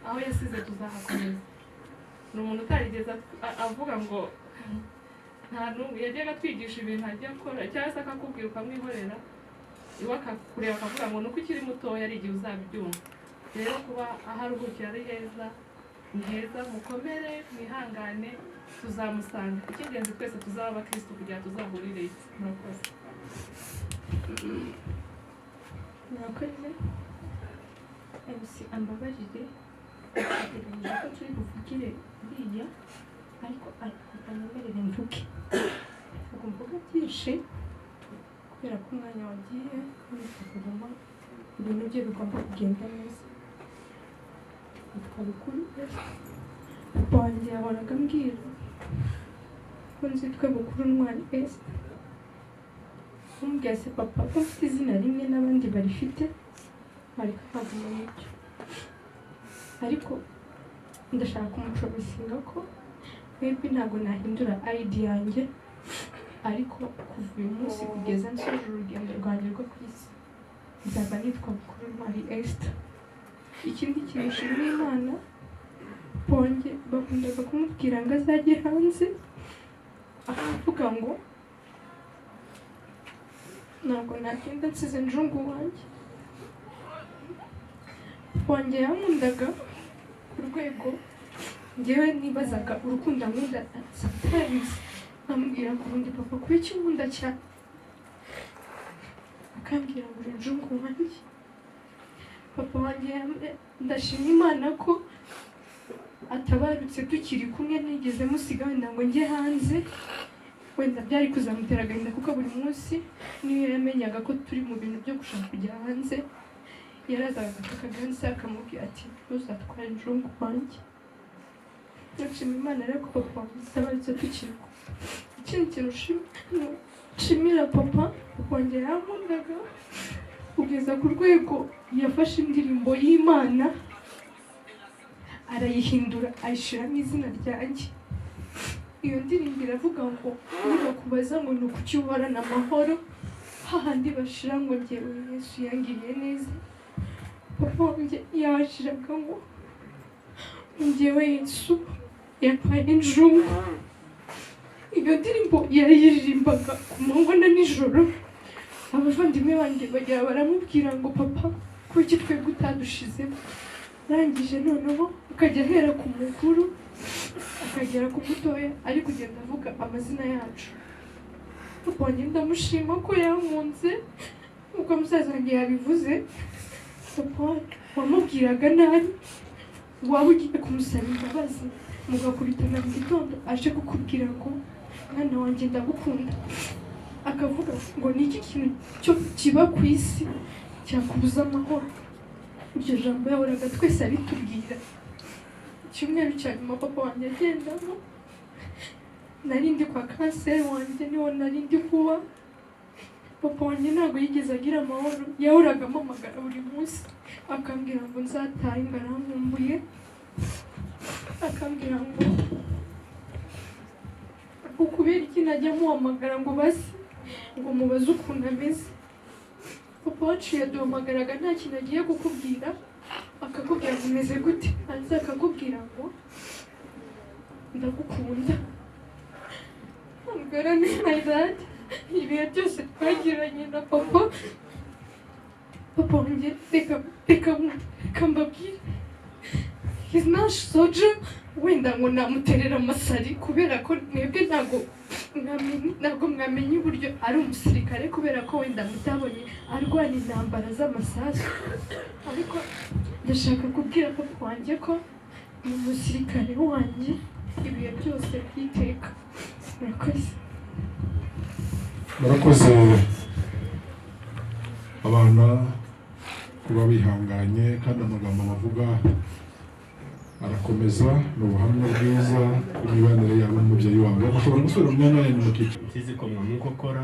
aho yasize tuzahakomeza. Ni umuntu utarigeze avuga ngo nta n'umwe yajyaga atwigisha ibintu ajya akora, cyangwa se akakubwira ukamwihorera, iwe akakureba akavuga ngo nuko ukiri mutoya ari igihe uzabyumva. Rero kuba aharuhukira ari heza, ni heza, mukomere mwihangane, tuzamusanga. Icy'ingenzi twese tuzaba abakristo kugira tuzahurire. Murakoze. Murakoze. MC ambabajije ategereje ko turi buvugire biriya, ariko atanyemerere mvuge. Ntabwo mvuga byinshi kubera ko umwanya wagiye kuguma ibintu bye bigomba kugenda neza. Yitwa Bukuru. Papa wanjye yahoraga ambwira ko nzi twe Bukuru Ntwari Esther. Umubwira se papa ko mfite izina rimwe n'abandi barifite, ariko ntabwo mubyo. Ariko ndashaka kumupromisinga ko maybe ntabwo nahindura ID yanjye, ariko kuva uyu munsi kugeza nsoje urugendo rwanjye rwo ku isi nzaba nitwa Bukuru Ntwari Esther. Ikindi kintu nshimira Imana, ponge bakundaga kumubwira ngo azajye hanze akavuga ngo ntabwo nagenda nsize njungu wanjye. Ponge yankundaga ku rwego njyewe nibazaga urukundo ankunda sometimes amubwira ngo ubundi papa kuba icyo nkunda cyane, akambwira ngo uri njungu wanjye. Papa wanjye ndashima Imana ko atabarutse tukiri kumwe, nigeze musiga wenda ngo njye hanze, wenda byari kuzamutera agahinda kuko buri munsi niyo yamenyaga ko turi mu bintu byo gushaka kujya hanze, yarazaga agatuka ganse akamubwira ati ntuzatware njungu wanjye. Nshima Imana rero ko papa atabarutse tukiri kumwe. Ikindi kintu nshimira papa wanjye yankundaga kugeza ku rwego yafashe indirimbo y'Imana arayihindura ayishyiramo izina ryanjye. Iyo ndirimbo iravuga ngo nibakubaza ngo ni ukuki uhorana amahoro, hahandi bashira ngo njyewe Yesu yangiriye neza. Papa wanjye yashiraga ngo njyewe Yesu yampaye njungu. Iyo ndirimbo yarayiririmbaga ku manywa na nijoro. Abavandimwe banjye bagera baramubwira ngo papa kuki twebwe utadushizemo. Arangije noneho akajya ahera ku mukuru akagera ku mutoya, ari kugenda avuga amazina yacu. Papa wanjye ndamushima ko yankunze nk'uko musaza wanjye yabivuze. Papa wamubwiraga nabi, waba ugiye kumusaba imbabazi mugakubitana mu gitondo aje kukubwira ngo mwana wanjye ndagukunda, akavuga ngo ni iki kintu cyo kiba ku isi cyakubuza amahoro. Iryo jambo yahoraga twese aritubwira. Icyumweru cya nyuma papa wanjye agendamo, nari ndi kwa kanseri wanjye, niho nari ndi kuba. Papa wanjye ntabwo yigeze agira amahoro, yahoraga ampamagara buri munsi akambwira ngo nzatahe ngo arankumbuye, akambwira ngo ukubera iki najya muhamagara ngo basi ngo mubaze ukuntu ameze. Papa wacu yaduhamagaraga nta kintu agiye kukubwira, akakubwira ngo umeze gute, hanze akakubwira ngo ndagukunda. Ambwira ni my dad. Ibihe byose twagiranye na papa wanjye reka mbabwire, he's not soldier wenda ngo namuterera amasari kubera ko mwebwe ntabwo mwamenye uburyo ari umusirikare kubera ko wenda mutabonye arwana intambara z'amasasu, ariko ndashaka kubwira papa wanjye ko ni umusirikare wanjye ibihe byose by'iteka. Murakoze. Murakoze abana kuba bihanganye kandi amagambo bavuga arakomeza, ni ubuhamya bwiza bw'imibanire yabo n'umubyeyi wabo. Bashobora gusubira mu myanya yanyu mu cyiciro. Nzizi ko mwamuko ukora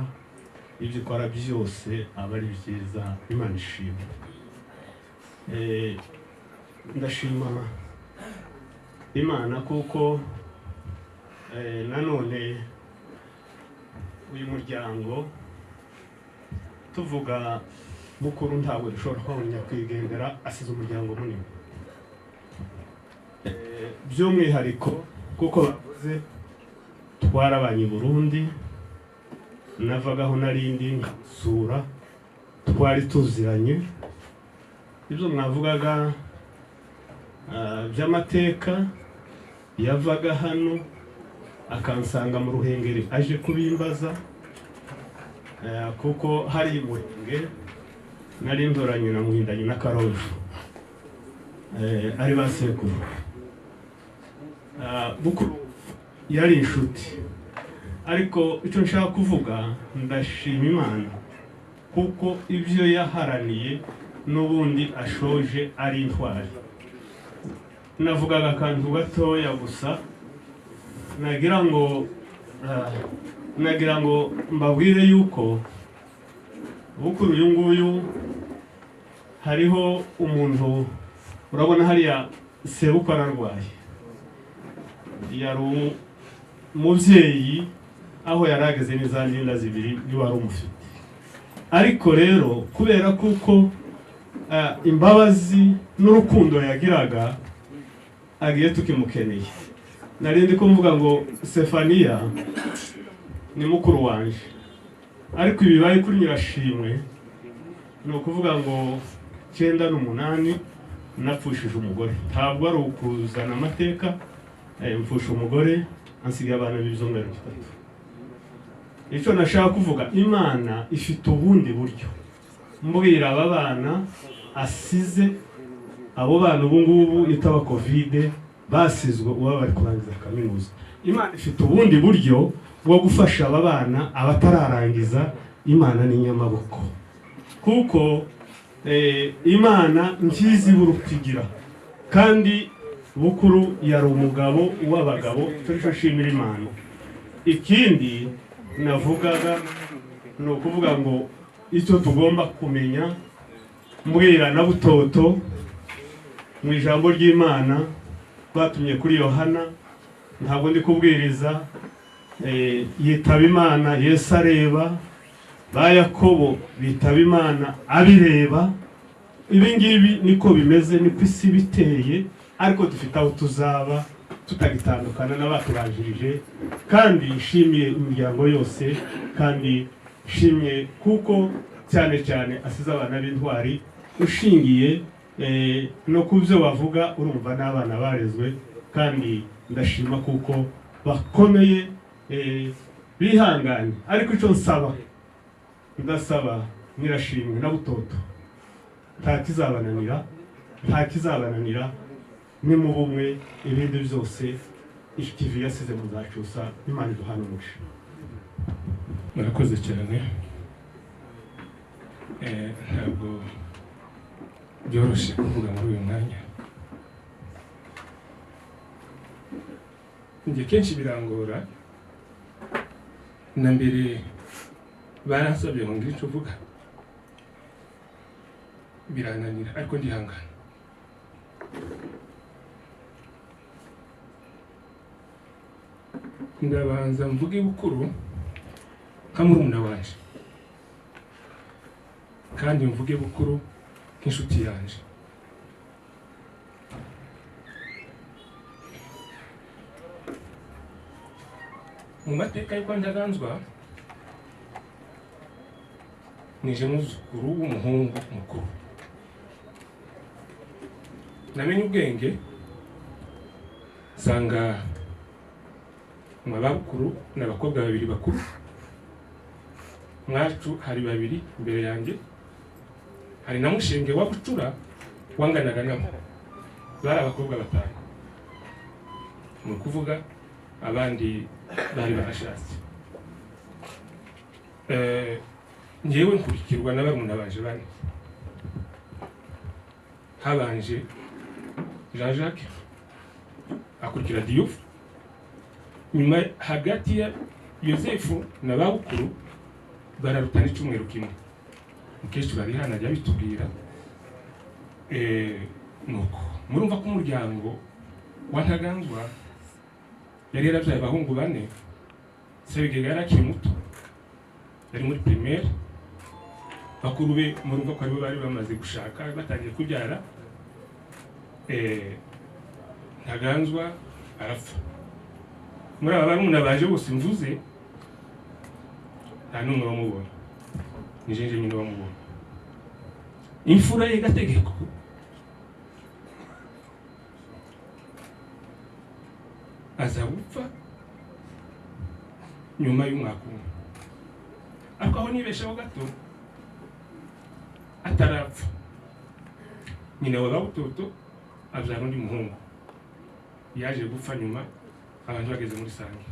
ibyo ukora byose aba ari byiza, Imana ishimwe. Ndashima Imana kuko nanone uyu muryango tuvuga mukuru ntabwo dushobora kwongera kwigendera asize umuryango munini, by'umwihariko kuko bavuze twarabanye i Burundi, navagaho narindi ngasura, twari tuziranye. Ibyo mwavugaga by'amateka, yavaga hano akansanga mu Ruhengeri aje kubimbaza, kuko hari Murenge nari ndoranye na Muhindanye na Karojo, ari ba sekuru. Bukuru yari inshuti, ariko icyo nshaka kuvuga, ndashima Imana kuko ibyo yaharaniye n'ubundi ashoje ari intwari. Navugaga akantu gatoya gusa, nagira ngo mbabwire yuko Bukuru uyu nguyu hariho umuntu, urabona hariya sebukwe ararwaye, yari umubyeyi aho yarageze n'izandi nda zibiri niwe wari umufite. Ariko rero kubera kuko imbabazi n'urukundo yagiraga agiye tukimukeneye, narindi ko mvuga ngo Stefania ni mukuru wanje, ariko ibibaye kuri Nyirashimwe ni ukuvuga ngo 98 napfushije umugore. Ntabwo ari ukuzana amateka, mfusha umugore ansigaye abana b'ibyumweru 3. Icyo nashaka kuvuga, Imana ifite ubundi buryo. Mbwira aba bana asize, abo bana ubu ngubu itaba Covid basizwe uba bari kurangiza kaminuza. Imana ifite ubundi buryo bwo gufasha aba bana abatararangiza. Imana ni nyamaboko, kuko Imana nkizi burukigira, kandi Bukuru yari umugabo w'abagabo, turi shimira Imana. Ikindi navugaga ni ukuvuga ngo icyo tugomba kumenya, mbwira na Butoto mu ijambo ry'Imana batumye kuri Yohana, ntabwo ndi kubwiriza, yitaba Imana Yesu areba, ba Yakobo bitaba Imana abireba. Ibi ngibi niko bimeze, niko isi biteye, ariko dufite aho tuzaba tutagitandukana n'abatubanjirije. Kandi nshimiye imiryango yose, kandi nshimye kuko cyane cyane asize abana b'intwari, ushingiye no kubyo bavuga urumva n'abana barezwe. Kandi ndashima kuko bakomeye, bihanganye. Ariko icyo ndasaba Nyirashimwe na Butoto, nta kizabananira, ni mu bumwe, ibindi byose ikivi yasize muzacyusa. Imana iduhana umugisha. Murakoze cyane. Ntabwo byoroshye kuvuga muri uyu mwanya. Njye kenshi birangora, na mbere baransabye ngo ngire icyo uvuga, birananira, ariko ndihangana. Ndabanza mvuge Bukuru nka murumuna wanje, kandi mvuge Bukuru nk'inshuti yanje. Mu mateka y'uko ndaganzwa, nije muzukuru w'umuhungu mukuru. Namenye ubwenge nsanga mwabakuru n'abakobwa babiri bakuru, mwacu hari babiri imbere yanjye, hari na Mushenge wa Bucura wanganaga nabo bari abakobwa batanu, ni ukuvuga abandi bari barashatse. Njyewe nkurikirwa na barumuna banje bane, habanje Jean Jacques, akurikira Diouf, nyuma hagati ya Yosefu na babukuru bararutana icyumweru kimwe. Mukecuru ari hano ajya bitubwira. Nuko murumva ko umuryango wa Ntaganzwa yari yarabyaye abahungu bane. Sebigega yari akiri muto, yari muri primaire. Bakuru be murumva ko aribo bari bamaze gushaka batangiye kubyara. Ntaganzwa arapfa. Muri aba barumuna baje bose mvuze nta n'umwe wamubonye, ni jeje nyine wamubonye. Imfura ye Gategeko aza gupfa nyuma y'umwaka umwe, ariko aho nibeshaho gato atarapfa nyina wa Babutoto abyara undi muhungu, yaje gupfa nyuma abantu bageze muri Sange.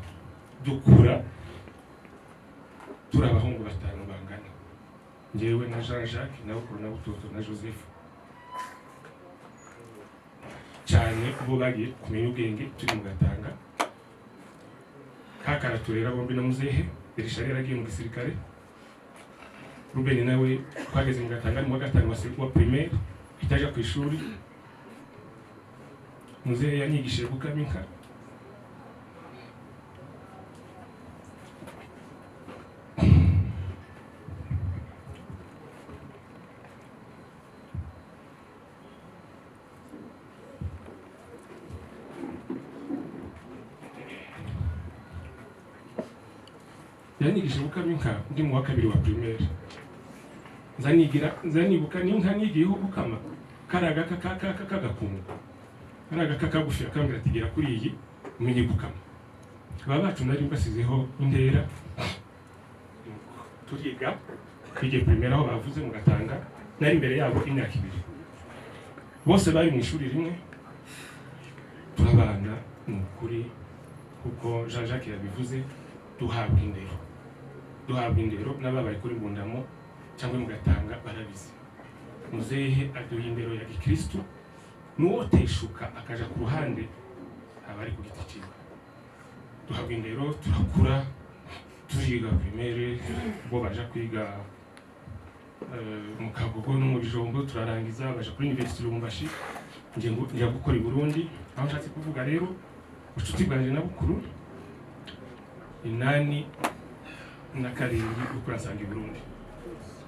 Dukura turi abahungu batanu bangana, njyewe na Jean Jacques na Bukuru na Butoto na Joseph, cyane ubwo bagiye kumenya ubwenge turi mu Gatanga. Kakara turera bombi na Muzehe Elisha yaragiye mu gisirikare. Rubeni nawe twageze mu Gatanga mu wa gatanu wa primaire itaja ku ishuri. Muzehe yanyigishije gukama inka. Yanyigishije gukama inka ndi mu wa kabiri wa primaire. Nzanibuka n'inka nigiyeho gukama karaga kagakungu, karaga kakagufi akambwira ati gera kuri iyi umenye gukama. Baba bacu nari mbasizeho indera turiga kwiga primaire aho bavuze mu Gatanga, nari imbere yabo imyaka 2. Bose bari mu ishuri rimwe, turabana n'ukuri kuko Jean Jacques yabivuze, duhabwa indero n'ababaye kuri Bundamo cyangwa mu Gatanga barabizi. Muzehe aduha indero ya Gikristo, nuwoteshuka akaja ku ruhande abari ku giti cyiwe. Duhabwa indero, turakura, turiga primaire, bo baja kwiga mu Kagogo no mu Bijombo, turarangiza baja kuri University Lubumbashi, njya gukora i Burundi. Aho nshatse kuvuga rero ubucuti bwanje na Bukuru 8 na 7 gukura Sange i Burundi.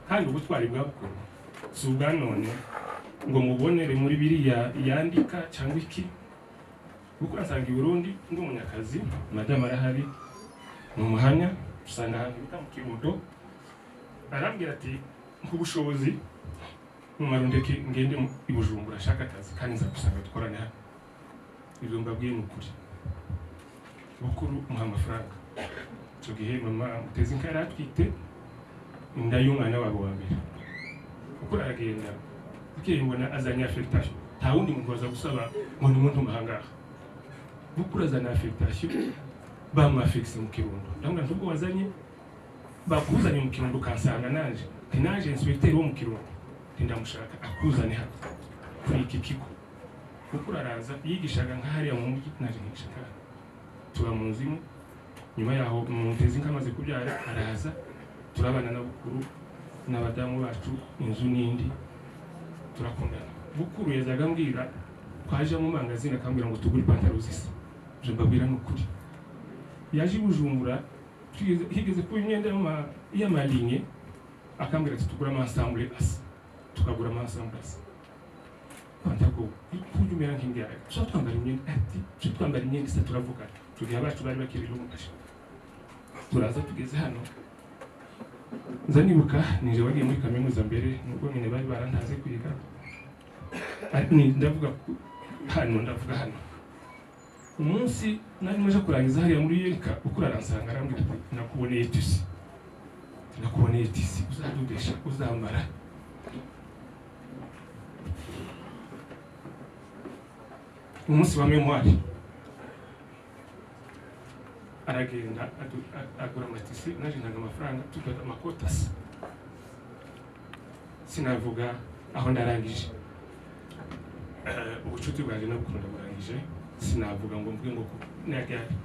Kandi ubutwari bwa Bukuru si ubwa none ngo mubonere muri biriya yandika cyangwa iki. Bukuru Sange i Burundi ndi umunyakazi, madame arahari mu muhanya, usanga ahantu bita mu Kirundo. Arambwira ati nk'ubushobozi mumarundeke ngende i Bujumbura ashaka akazi kandi nza gusanga dukorana hano. Ibyo mbabwiye ni ukuri. Bukuru muha amafaranga. Icyo gihe mama Mutezi inka yari atwite inda y'umwana wabo wa mbere. Bukuru aragenda bukeye mbona azanye affectation, nta wundi muntu waza gusaba ngo ni umuntu umuhangaha. Bukuru azana affectation bamuafixe mu Kirundo. Ndabona nubwo wazanye bakuzanye mu Kirundo kansanga nanje naje inspecteur wo mu Kirundo ndamushaka akuzane hano kuri iki kigo. Bukuru araza yigishaga nka hariya mu mujyi, naje ngishaga tuba mu nzimu. Nyuma yaho Mutezi inka amaze kubyara araza, turabana na Bukuru n'abadamu bacu inzu n'indi, turakundana. Bukuru yazaga ambwira twaje mu mangazini akambwira ngo tugure ipantaro zisa. Je mbabwira n'ukuri. Yaje i Bujumbura higeze kuba imyenda y'amalinye, akambwira ati tugura ensemble asa. Tukagura ensemble asa. Pantako kujumera nk'ingyara. Twambara imyenda ati twambara imyenda isa turavuga. Turi abacu bari bakiri Lubumbashi. Turaza tugeze hano. Nzanibuka nije wagiye muri kaminuza mbere nubwo nyine bari barantaze kwiga. Ndavuga hano. Umunsi nari maje kurangiza hariya muri Yerika, Bukuru aransanga arambwira ati nakuboneye tisi uzadudesha uzambara. umunsi wa memoire aragenda agura amatisi naje ntanga amafaranga tudoda amakoti asa sinavuga aho ndarangije ubucuti bwanjye nabukunda burangije sinavuga ngo mvuge ngo nagari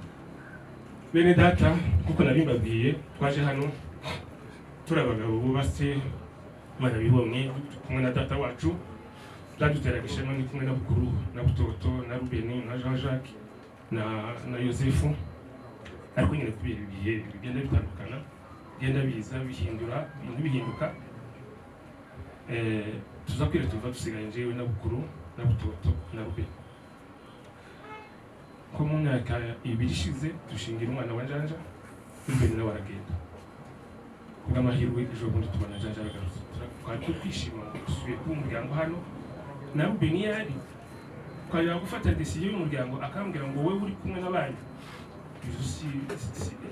bene data kuko nabimbabwiye twaje hano turi abagabo bubatse barabibonye kumwe na data wacu byaduteraga ishema ni kumwe na bukuru na butoto na Rubeni na Jean Jacques na Yosefu ariko nyine kubera ibihe bigenda bitandukana bigenda biza bihindura ibintu bihinduka tuza kwira tuva dusigaye njyewe na bukuru na butoto na Rubeni ko mu myaka ibiri ishize dushingira umwana wa Janja Rubeni nawe aragenda kubw'amahirwe ejo bundi tubona Janja aragarutse twari twishima dusubiye ku muryango hano na Rubeni yari twajya gufata decision y'umuryango akambwira ngo wowe uri kumwe n'abandi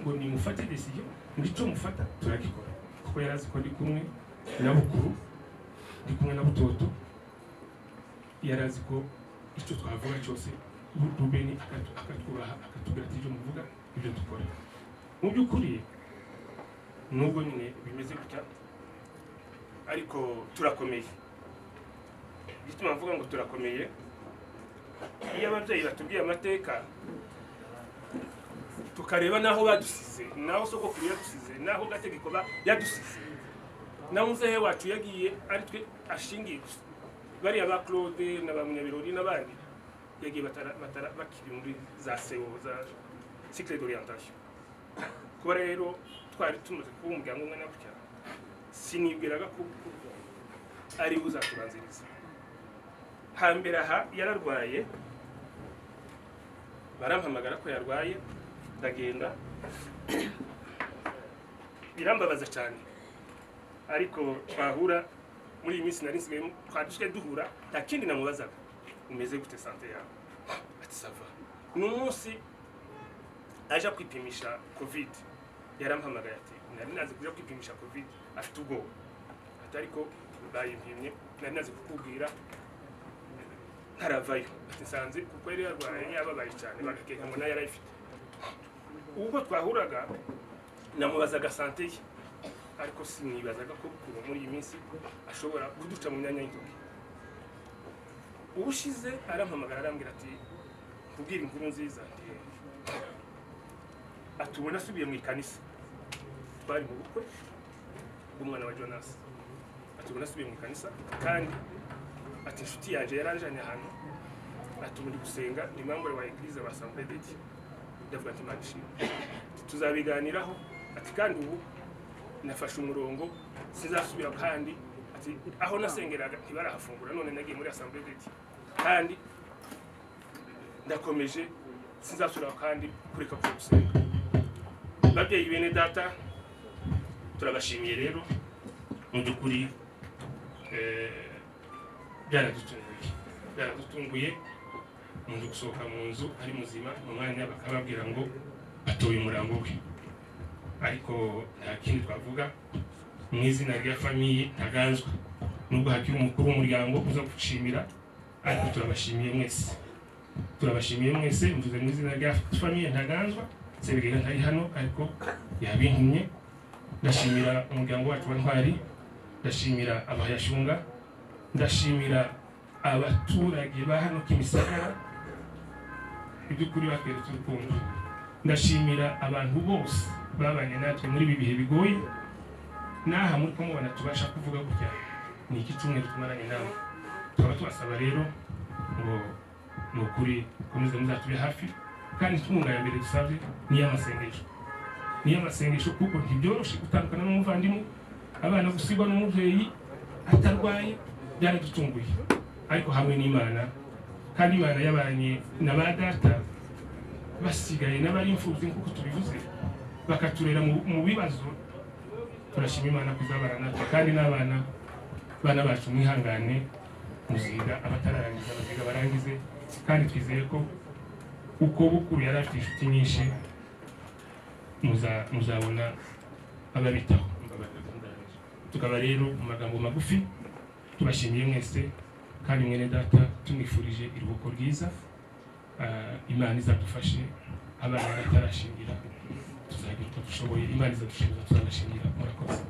ngo nimufate decision muri cyo mufata turagikora kuko yarazi ko ndi kumwe na bukuru ndi kumwe na butoto yarazi ko icyo twavuga cyose Rubeni akatwubaha akatubwira ati ibyo muvuga ibyo dukora mu by'ukuri nubwo nyine bimeze gutya ariko turakomeye bituma mvuga ngo turakomeye iyo ababyeyi batubwiye amateka tukareba naho badusize naho sogokuru yadusize naho gategeko yadusize naho muzehe wacu yagiye ari twe ashingiye bariya ba Claude na ba Munyabirori n'abandi yagiye bakiri muri za CEO za cycle d'orientation kuba rero twari tumaze kuba umuryango umwe na gutya sinibwiraga ko ari uzatubanziriza hambere aha yararwaye barampamagara ko yarwaye ndagenda birambabaza cyane ariko twahura muri iyi minsi nari nsigaye twadushye duhura nta kindi namubazaga umeze gute sante yawe ati sava n'umunsi aje kwipimisha covid yarampamagaye ati nari nazi kuja kwipimisha covid afite ubwoba ati ariko bayimpimye nari nazi kukubwira ntaravayo ati nsanze kuko yari yarwaye yababaye cyane bagakeka ngo nayo yarayifite ubwo twahuraga namubazaga sante ye ariko sinibazaga ko kuba muri iyi minsi ashobora kuduca mu myanya y'intoki ubushize arampamagara arambwira ati kubwira inkuru nziza atubona asubiye mu ikanisa twari mu bukwe bw'umwana wa Jonas atubona asubiye mu ikanisa kandi ati inshuti yaje yaranjanye ahantu atubona gusenga ni membre wa eglise wa Assemblée de Dieu ndavuga ati magishimwe tuzabiganiraho ati kandi ubu nafashe umurongo sizasubira kandi ati aho nasengeraga ntibarahafungura none nagiye muri Assemblée de Dieu kandi ndakomeje sinzasubira kandi kureka gusenga babyeyi bene data turabashimiye rero mu by'ukuri byaradutunguye umuntu gusohoka mu nzu ari muzima mu mwanya bakababwira ngo atoye umurambo we ariko nta kindi twavuga mu izina rya famiye Ntaganzwa nubwo hakiri umukuru w'umuryango uza gushimira ariko turabashimiye mwese mvuze mu izina rya famiye Ntaganzwa Sebigega ntari hano ariko yabintumye ndashimira umuryango wacu wa Ntwari ndashimira abayashunga ndashimira abaturage ba hano Kimisagara iby'ukuri bakweretse urukundo ndashimira abantu bose babanye natwe muri ibi bihe bigoye naha muri kumubona tubasha kuvuga gutya ni iki cyumweru tumaranye nawe tukaba tubasaba rero ngo ni ukuri komeze muzatube hafi kandi tumunganya mbere dusabye niyo amasengesho kuko ntibyoroshe gutandukana n'umuvandimwe abana gusigwa n'umubyeyi atarwaye byaradutunguye ariko hamwe n'Imana kandi Imana yabanye na ba data basigaye n'abari imfubyi nk'uko tubivuze bakaturera mu bibazo turashima Imana kuzabana natwe kandi n'abana bacu mwihangane muziga abatararangiza baziga barangize kandi twizeye ko uko bukuru yari afite inshuti nyinshi muzabona ababitaho tukaba rero mu magambo magufi tubashimiye mwese kandi mwene data tumwifurije iruhuko ryiza imana izadufashe abana batarashingira tuzagira uko dushoboye imana izadushingira tuzabashingira murakoze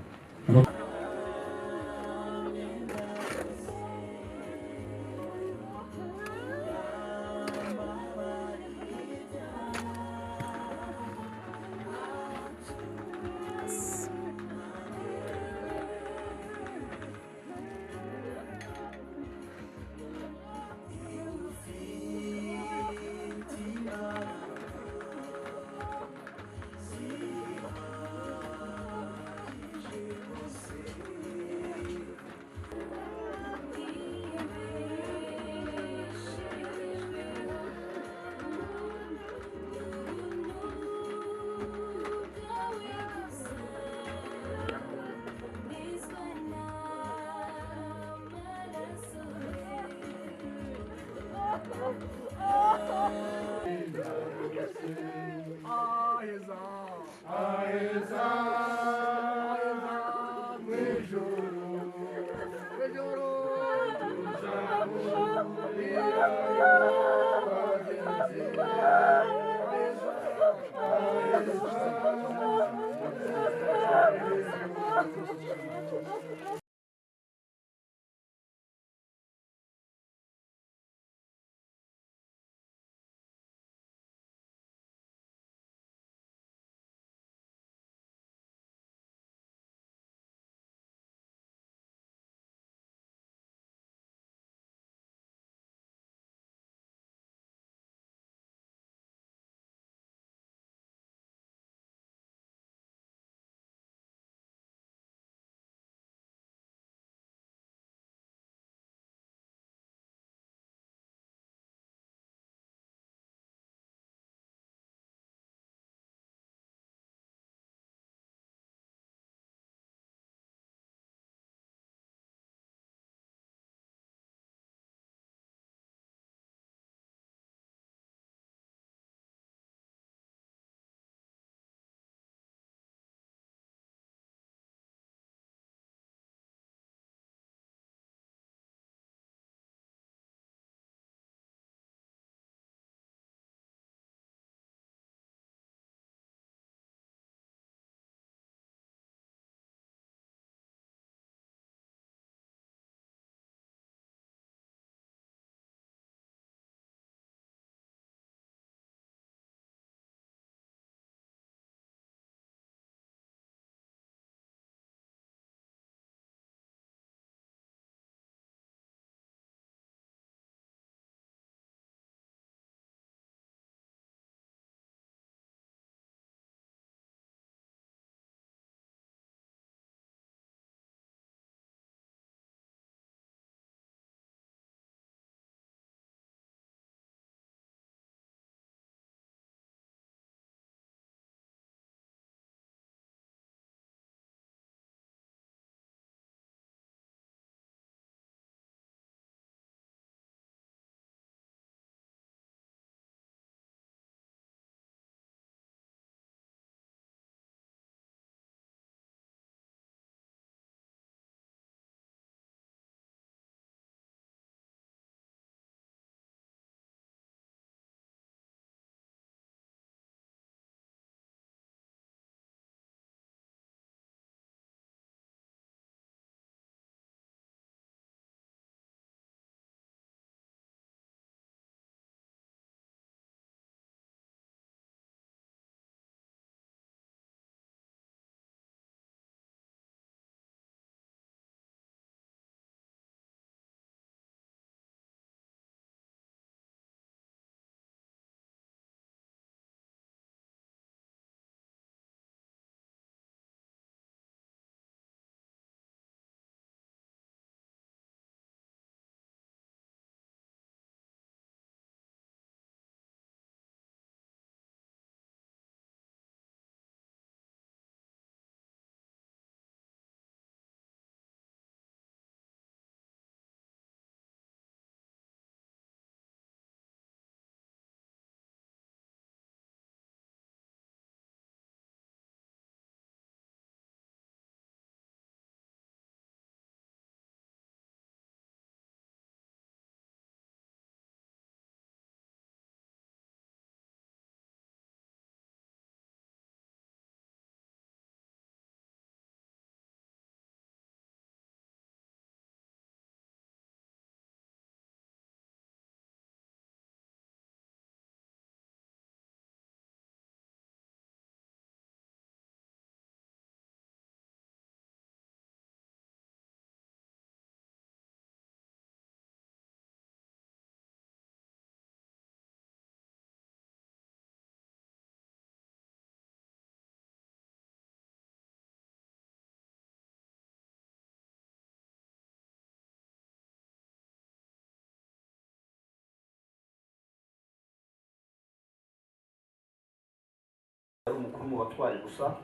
atari umukuru mu batwari gusa,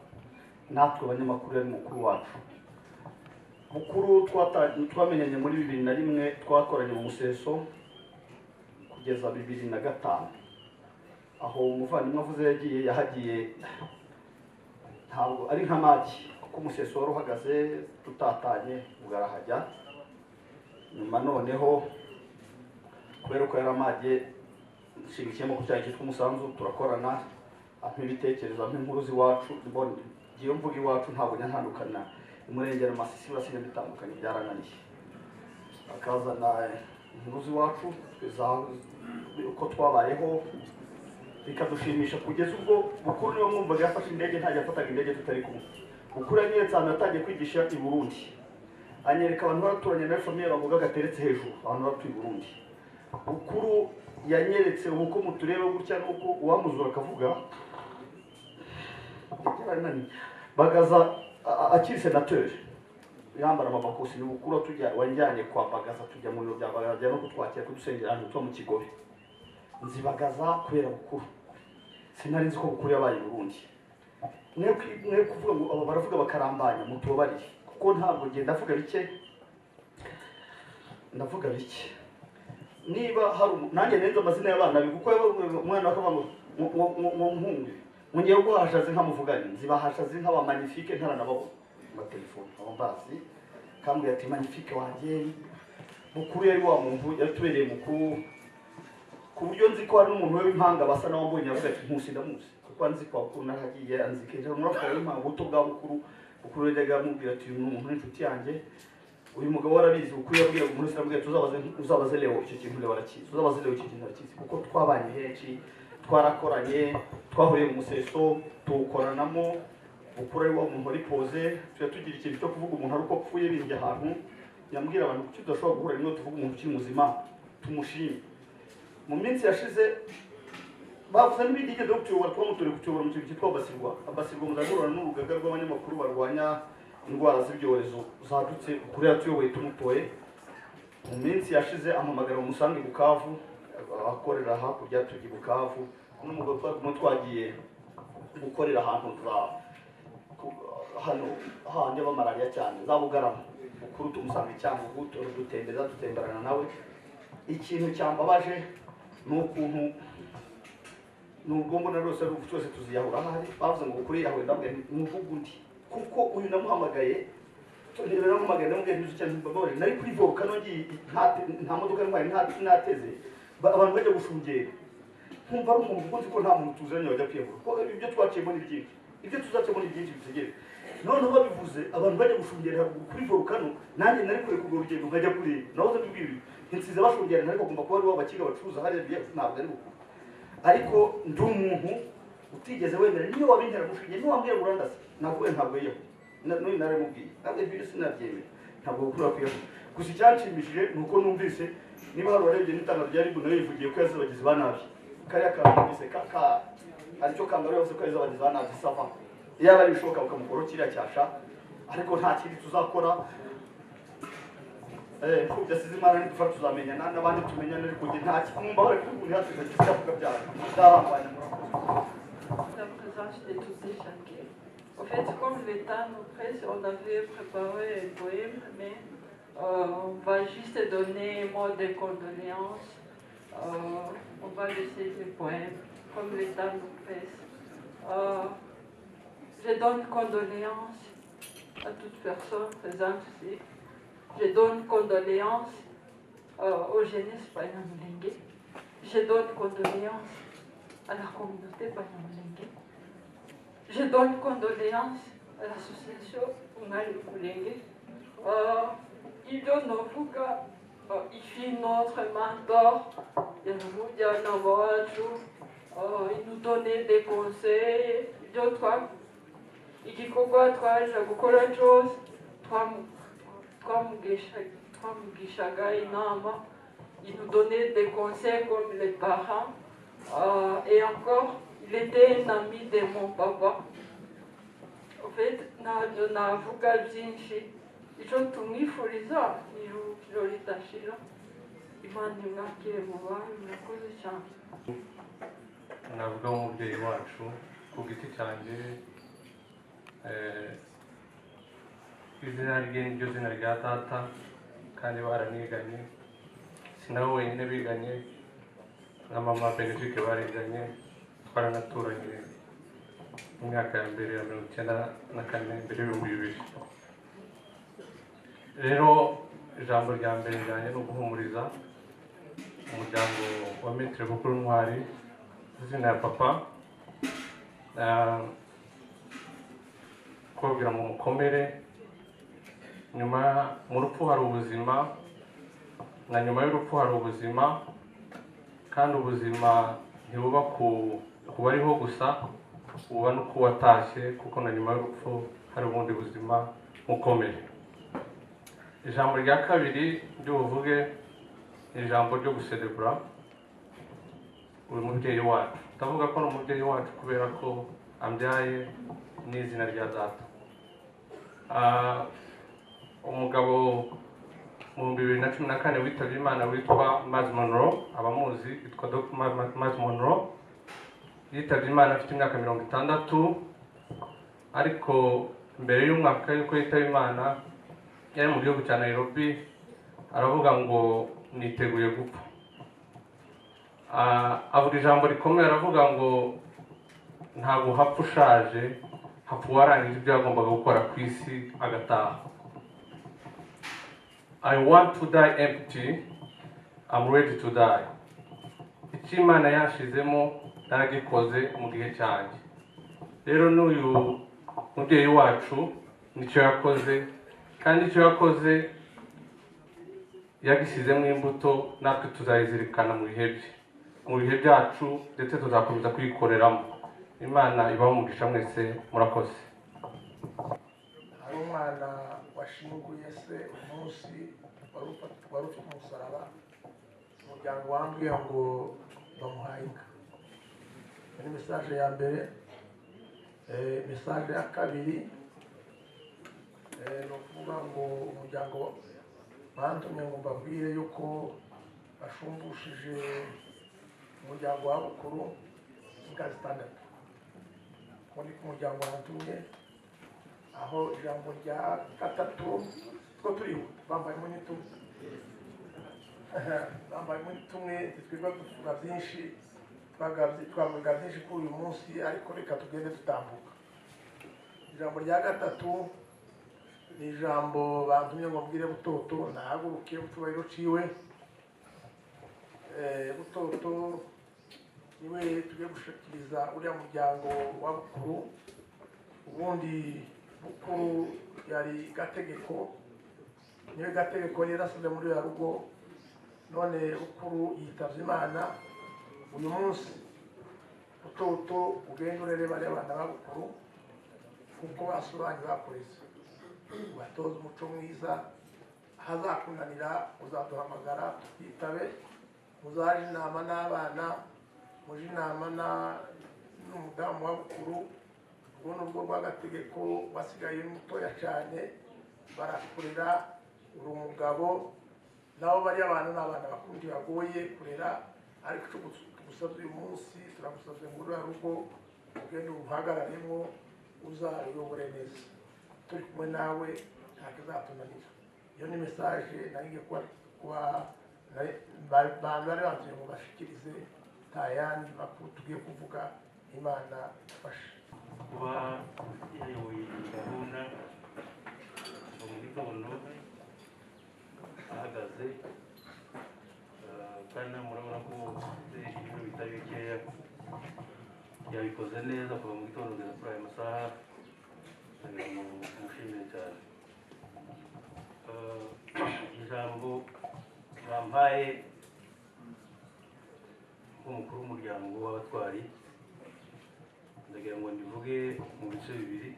natwe abanyamakuru yari mukuru wacu. Mukuru twamenyanye muri 2001, twakoranye mu Museso kugeza 2005. Aho umuvandimwe avuze yahagiye ntabwo ari nk'amagi, kuko Museso wari uhagaze tutatanye ubwo arahajya. Nyuma noneho kubera ko yari amagi nshingikiyemo ku cyaha cyitwa umusanzu, turakorana, ampa ibitekerezo, ampa inkuru z'iwacu. Ngiye mvuga iwacu ntabwo nyantandukana umurengera Masisi urasinya bitandukanye, byarananiye. Akazana inkuru z'iwacu uko twabayeho, bikadushimisha kugeza ubwo Bukuru niwe mwumvaga yafashe indege, ntajya afataga indege tutari kumwe. Bukuru yanyeretse ahantu yatangiye kwigisha i Burundi, anyereka abantu baraturanye na famiye bavuga gateretse hejuru, abantu batuye i Burundi. Bukuru yanyeretse uko mutureba gutya nuko uwamuzura akavuga Bagaza akiri senateur yambara amabakosi. Ni Bukuru tujya wanjyanye kwa Bagaza, tujya mu biro bya Bagaza no kutwakira kudusengera ahantu twa mu Kigobe. Nzi Bagaza kubera Bukuru, sinari nzi ko Bukuru yabaye i Burundi. Mwe kuvuga ngo abo baravuga bakarambanya, mutubabarire kuko ntabwo ngenda ndavuga bike. Niba hari nanjye nenze amazina y'abana bi, kuko umwana akavuga ngo nkungu ngiye guhashaze nkamuvugani, nzibahashaze nk'aba Magnifique ntaranababo mu telefone abo mbazi, kambwe ati Magnifique wanjye. Bukuru yari wa muntu yatubereye mukuru, ku buryo nzi ko hari n'umuntu w'impanga basa nawo mbonye avuga ati Nkusi ndamuzi, kuko nzi ko Bukuru naragiye anzikeje n'urafara impanga buto bwa Bukuru yajyaga amubwira ati uyu muntu n'inshuti yanjye, uyu mugabo warabizi. Bukuru yabwiye umuntu aramubwira uzabaze Leo icyo kintu Leo arakizi, uzabaze Leo icyo kintu arakizi, kuko twabanye henshi, twarakoranye, twahuriye mu Museso tuwukoranamo. Bukuru ari wa muntu wari poze, tugira ikintu cyo kuvuga umuntu ari uko apfuye binjye ahantu, yambwira abantu kuki tudashobora guhura rimwe tuvuga umuntu ukiri muzima tumushime. Mu minsi yashize bavuze n'ibindi igeze kutuyobora, twamutore kutuyobora mu kintu cyitwa Abasirwa muzagurana n'urugaga rw'abanyamakuru barwanya indwara z'ibyorezo zadutse. Bukuru yatuyoboye tumutoye. Mu minsi yashize ampamagara mu Musange Bukavu, akorera hakurya tujya Bukavu, n'umugabo twagiye gukorera ahantu hano handi b'amalariya cyane za Bugarama. Bukuru tumusanga Cyangugu, dutemberana nawe. Ikintu cyambabaje n'ukuntu nubwo mbona rwose ari twese tuziyahura ahari, bavuze ngo Bukuru yahuye ndabwe n'uvuga undi, kuko uyu namuhamagaye ndamubwira n'izo cyane mbabore nari kuri volcano ngiye nta modoka ntwari nateze, abantu bajya gushungera nkumva ari umuntu uzi ko nta muntu tuzanye bajya kwiyahura, kuko ibyo twaciyemo ni byinshi, ibyo tuzacemo ni byinshi bitegere. Noneho babivuze abantu bajya gushungera kuri volcano, nanjye nari kure kugura urugendo nkajya kuri nahoze mbibwira nsize bashungera, ariko agomba kuba ari bo bakiga bacuruza hariya, ntabwo ari Bukuru. Ariko ndi umuntu utigeze wemera niyo wabintera gushungera, niyo wambwira urandase navuye ntabwo yeho n'uyu naramubwiye ntabwo ibyo sinabyemera, ntabwo Bukuru akwiye. Gusa icyanshimishije ni uko numvise niba hari uwarebye n'itangazo rya Ribu nayo yivugiye ko yazabagizi ba nabi, kariya kanumvise aricyo kangaro yose ko yazabagizi ba nabi sava, yaba ari bishoboka bakamukora kiriya cyasha, ariko nta kindi tuzakora. Mfubyi asize Imana nidufara tuzamenyana n'abandi tumenyane, ariko njye nta kimumba bari kuvuga hasize cyavuga byawe byarambanye murakoze. La présence de tous les chantiers. En fait, comme l'État nous presse, on avait préparé un poème, mais on va juste donner un mot de condoléances. On va laisser le poème, comme l'État nous presse. Je donne condoléances à toute personne présente ici. Je donne condoléances aux jeunesses Banyamulenge. Je donne condoléances à la communauté Banyamulenge. Je donne condoléances à l'association Umali Mulenge. Ibyo novuga, il fut notre mentor, Yamujyana wacu, il nous donnait des conseils. Igikorwa twaje gukora cyose twamugishaga inama, il nous donnait des conseils comme les parents. Et encore, il était un ami de mon papa. En fait, navuga byinshi, icyo tumwifuriza ijoro ridashira, Imana imwakire mu bantu, murakoze cyane. Navuga umubyeyi wacu ku giti cyanjye izina rye niryo zina rya data kandi baraniganye, sinabo wenyine biganye na mama Benedict bariganye, twaranaturanye mu myaka ya mbere ya 1994 mbere y'ibihumbi bibiri. Rero ijambo rya mbere rijyanye no guhumuriza umuryango wa Maître Bukuru Ntwari, izina ya papa, kubabwira mu mukomere, nyuma mu rupfu hari ubuzima, na nyuma y'urupfu hari ubuzima, kandi ubuzima ntibuba ku bariho gusa, buba no ku watashye, kuko na nyuma y'urupfu hari ubundi buzima mukomere. Ijambo rya kabiri ry'ubuvuge ni ijambo ryo guserebura uyu mubyeyi wacu. Ndavuga ko ni umubyeyi wacu kubera ko ambyaye n'izina rya data. Umugabo mu 2014 witabye Imana witwa Miles Monroe, abamuzi yitwa Dr. Miles Monroe, yitabye Imana afite imyaka 60, ariko mbere y'umwaka yuko yitaba Imana yari mu gihugu cya Nairobi, aravuga ngo niteguye gupfa. Avuga ijambo rikomeye, aravuga ngo ntabwo hapfa ushaje, hapfa uwarangije ibyo yagombaga gukora ku isi agataha. I want to die empty, I'm ready to die. Icyo Imana yashizemo naragikoze mu gihe cyanjye. Rero n'uyu mubyeyi wacu nicyo yakoze, kandi icyo yakoze yagishyizemo imbuto, natwe tuzayizirikana mu bihe byacu, ndetse tuzakomeza kuyikoreramo. Imana ibahe umugisha mwese, murakoze. Hari umwana washinguye se umunsi wari ufite umusaraba, umuryango wambwiye ngo bamuhaye inka. Ni mesaje ya mbere. Mesaje ya kabiri ni ukuvuga ngo umuryango bantumye ngo mbabwire yuko bashumbushije umuryango wa Bukuru inka 6. Muri ku muryango wantumye, aho ijambo rya gatatu two turiho bambayemo n'itumwe, bambayemo n'itumwe, twebwe tuvuga byinshi, twavuga byinshi kuri uyu munsi, ariko reka tugende dutambuka. Ijambo rya gatatu ni ijambo bantumye ngo mbwire Butoto nahaguruke mu cyubahiro ciwe. Butoto niwe tugiye gushikiriza uriya muryango wa Bukuru. Ubundi Bukuru yari Gategeko, niwe Gategeko yarasize muri ya rugo, none Bukuru yitavye Imana. Uyu munsi Butoto ugenda urereba abana ba Bukuru kuko basobanyi bakoreze, ubatoza umuco mwiza. Hazakunanira uzaduhamagara twitabe, muzaje inama n'abana, muje inama n'umudamu wa Bukuru. Ubu ni ubwo rw'Agategeko wasigaye mutoya cyane, barakurera, uri umugabo, nabo bari abantu n'abana bakundi bagoye kurera, ariko icyo tugusabye uyu munsi, turagusabye ngo uriya rugo ugende uruhagararemo, uzaruyobore neza. Turi kumwe nawe, ntabwo izatunanira. Iyo ni mesaje nari bari bantuye ngo bashikirize, nta yandi makuru tugiye kuvuga. Imana idufashe. Kuba yayoboye gahunda mu gitondo ahagaze, kandi murabona ko ibintu bitari bikeya yabikoze neza kuva mu gitondo kugeza kuri aya masaha. Mushimire cyane. Ijambo bampaye nk'umukuru w'umuryango w'abatwari, ndagira ngo ndivuge mu bice bibiri.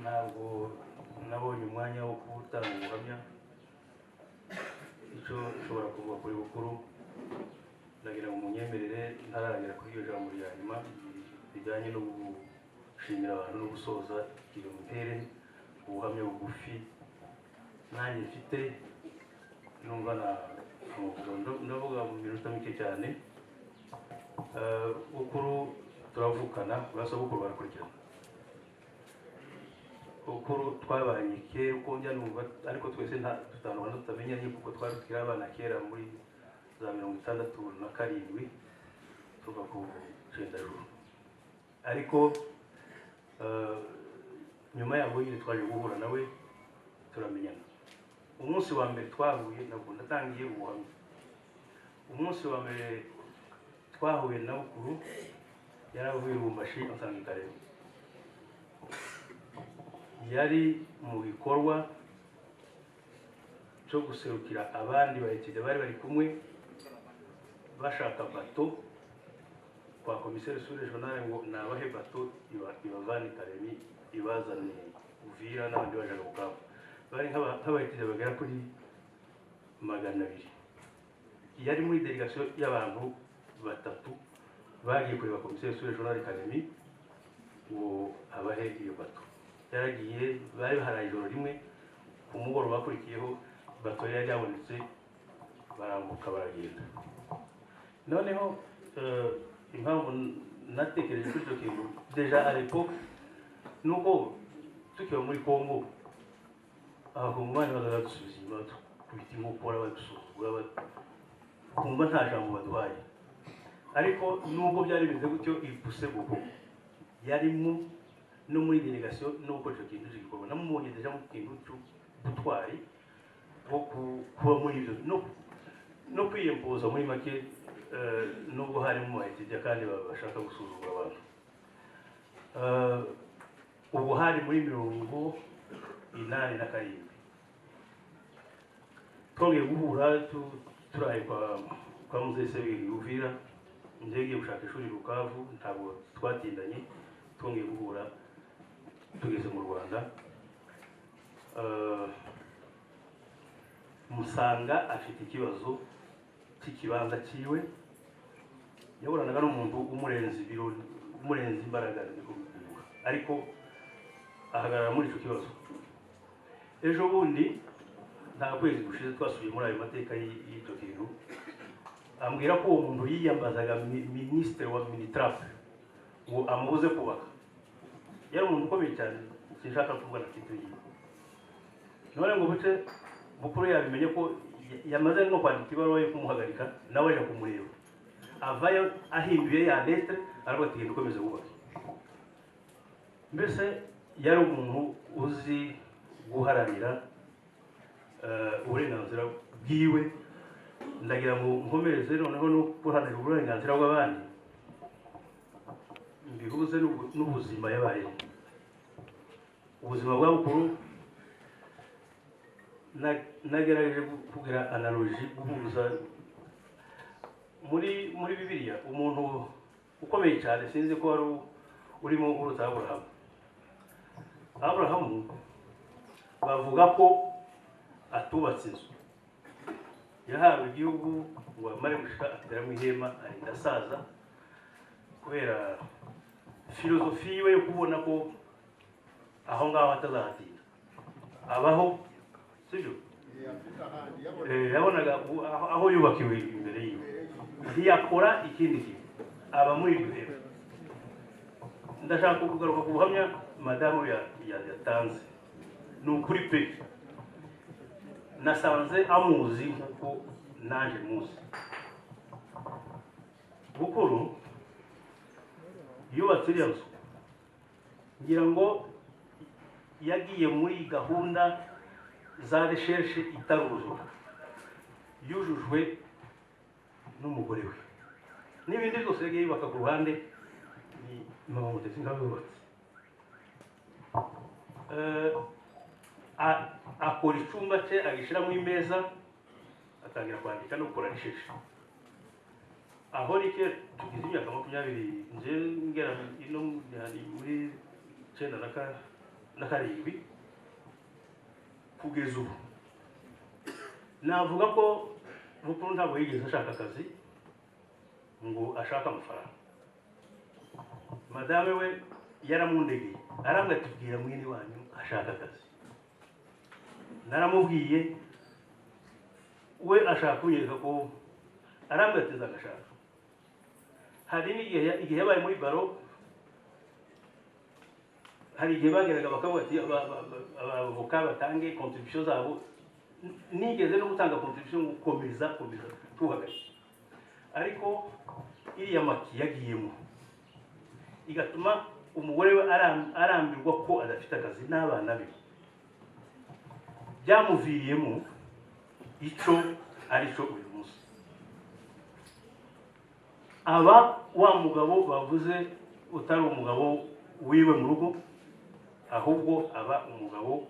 Ntabwo nabonye umwanya wo gutanga ubuhamya, icyo nshobora kuvuga kuri Bukuru ndagira ngo munyemerere ntaragera kuri iryo jambo rya nyuma rijyanye no gushimira abantu no gusoza iyo mutere ubuhamya bugufi nanjye mfite numva ndavuga mu minota mike cyane. Bukuru turavukana basogokuru barakurikirana. Bukuru twabanye kera uko njya numva ariko twese tutandukana tutamenya ni kuko twari tukiri abana kera muri za 67 tuva ku Cendajuru. Ariko nyuma yabo nyine twaje guhura nawe turamenyana. Umunsi wa mbere twahuye nabwo natangiye ubuhamya. Umunsi wa mbere twahuye na Bukuru yaravuye Lubumbashi ansanga i Kalemi. Yari mu bikorwa cyo guserukira abandi bayitide bari bari kumwe bashaka bato kwa komiseri sur regional ngo nabahe bato ibavane Kalemi ibazane Uvira n'abandi baje Bukavu. Bari nk'abayitide bagera kuri 200. Yari muri delegation y'abantu batatu bagiye kureba komiseri sur regional Kalemi ngo abahe iyo bato. Yaragiye bari baharaye ijoro rimwe ku mugoroba bakurikiyeho bato yari yabonetse barambuka baragenda. Noneho impamvu natekereje kuri icyo kintu deja à l'époque nuko tukiba muri Congo abakongomani bazaga dusubiza inyuma kubita inkokora badusuzugura kumva nta jambo baduhaye, ariko nubwo byari bimeze gutyo ipuse buko yarimo no muri delegation no gukora icyo kintu gikorwa namubonye deja mu kintu cy'ubutwari bwo kuba muri ibyo no kwiyempoza muri make nubwo harimo bayitijya kandi bashaka gusuzugura abantu. Ubu hari muri 87 twongeye guhura turaye kwa Mzee Sebiri Uvira, ngiye gushaka ishuri Bukavu, ntabwo twatindanye, twongeye guhura tugeze mu Rwanda. Musanga afite ikibazo cy'ikibanza cyiwe, yaburanaga n'umuntu umurenzi imbaraga ariko ahagarara muri icyo kibazo. Ejo bundi nta kwezi gushize twasubiye muri ayo mateka y'icyo kintu, ambwira ko uwo muntu yiyambazaga minisitiri wa Minitrap ngo amubuze kubaka. Yari umuntu ukomeye cyane, sinshaka kuvuga na kitu yiwe. None ngo buce Bukuru yabimenye ko yamaze no kwandika ibaruwa yo kumuhagarika, nawe aje kumureba. Avayo ahinduye ya lettre ariko ati ukomeze wubake. Mbese yari umuntu uzi guharanira uburenganzira bwiwe. Ndagira ngo nkomereze noneho no guharanira uburenganzira bw'abandi mbihuze n'ubuzima yabaye. Ubuzima bwa Bukuru nagerageje kugira analogy guhuza muri Bibiliya umuntu ukomeye cyane, sinzi ko wari urimo uruta Aburahamu bavuga ko atubatse inzu, yahawe igihugu ngo amare gushika ateramo ihema arinda asaza kubera filozofi yiwe yo kubona ko aho ngaho atazahatinda abaho, sibyo? Yabonaga aho yubakiwe imbere yiwe ntiyakora ikindi kintu, aba muri ibyo rero. Ndashaka kugaruka ku buhamya madamu yatanze. Ni ukuri pe, nasanze amuzi nk'uko naje muzi. Bukuru yubatse iriya nzu, ngira ngo yagiye muri gahunda za recherche itaruzura, yujujwe n'umugore we n'ibindi byose yagiye yubaka ku ruhande. Ni mama Mutesi yubatse, akora icyumba cye agishyiramo imeza, atangira kwandika no gukora recherche. Aho rike tugize imyaka 20 nje ngera ino muri 97 kugeza ubu. Navuga ko Bukuru ntabwo yigeze ashaka akazi ngo ashaka amafaranga. Madame we yaramundegeye, arambwira tubwira mwene wanyu ashaka akazi. Naramubwiye, we ashaka kunyereka ko arambwira ati nzagashaka. hari n'igihe yabaye muri baro, hari igihe bageraga bakavuga ati abavoka batange contribution zabo, nigeze no gutanga contribution gukomeza tuhagaze, ariko iriya maki yagiyemo igatuma umugore we arambirwa ko adafite akazi n'abana be, byamuviriyemo icyo ari cyo uyu munsi. Aba wa mugabo bavuze utari umugabo wiwe mu rugo, ahubwo aba umugabo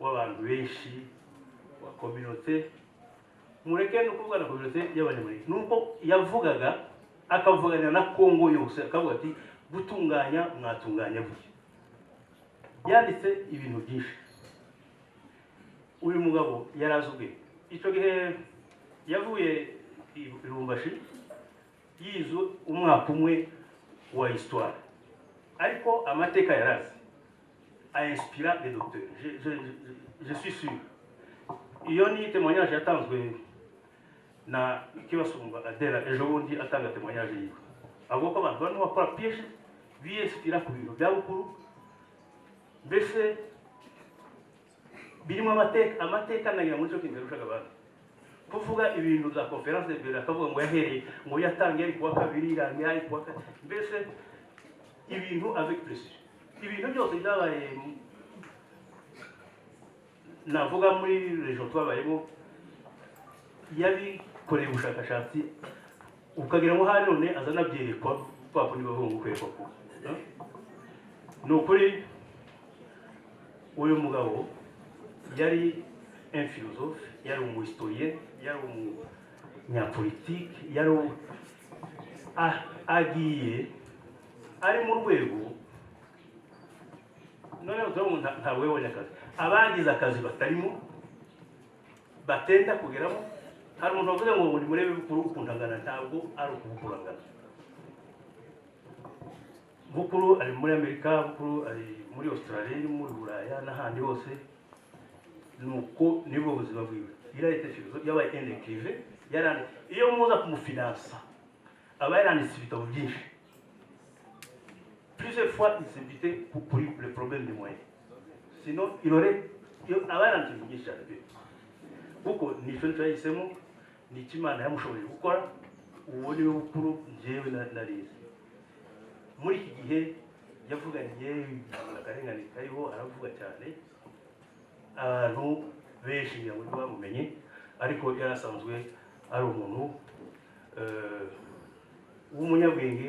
w'abantu benshi wa communauté, mureke no kuvuga na communauté y'abanyamurenge, nuko yavugaga akavuganira na Kongo yose, akavuga ati gutunganya mwatunganya buke. Yanditse ibintu byinshi. Uyu mugabo yarazubwe icyo gihe yavuye i Lubumbashi yize umwaka umwe wa histoire, ariko amateka yarazi inspira des docteurs. Je suis sûr. Iyo ni témoignage yatanzwe na Kibasumba Adela ejo bundi atanga témoignage yiwe, avuga ko abantu barimo bakora piège biyesitira ku bintu bya bukuru, mbese birimo amateka nagira muri cyo kintu rushaga abantu kuvuga ibintu za conference de Berlin, akavuga ngo yahereye ngo yatangiye ari kuwa kabiri irangiye ari kuwa kabiri, mbese ibintu avec précision. Ibintu byose byabaye navuga muri region twabayemo, yabikoreye ubushakashatsi ukagira ngo hari none azana byerekwa twakundi bavuga ngo kwerekwa ko ni ukuri. Uyu mugabo yari un philosophe, yari umuhistorien, yari umunyapolitike, yari agiye ari mu rwego noneho turabona ntabwo yabonye akazi, abangiza akazi batarimo batenda kugeramo. Hari umuntu wavuze ngo muri murebe ukundangana, ntabwo ari ukubukurangana. Bukuru ari muri Amerika, Bukuru ari muri Australia, muri Buraya n'ahandi hose, nuko nibwo buzima bwiwe. Yarahite philosophe, yabaye écrivain, iyo muza kumufinansa aba yaranditse ibitabo byinshi. Plusieurs fois il s'invitait pour le problème des moyens. Sinon il aurait yaranditse byinshi cyane kuko ni cyo twahisemo, ni Imana yamushoboje gukora. Uwo ni we Bukuru njyewe narize. Muri iki gihe yavuganiye akarengane kariho, aravuga cyane, abantu benshi ngira ngo bamumenye, ariko yarasanzwe ari umuntu w'umunyabwenge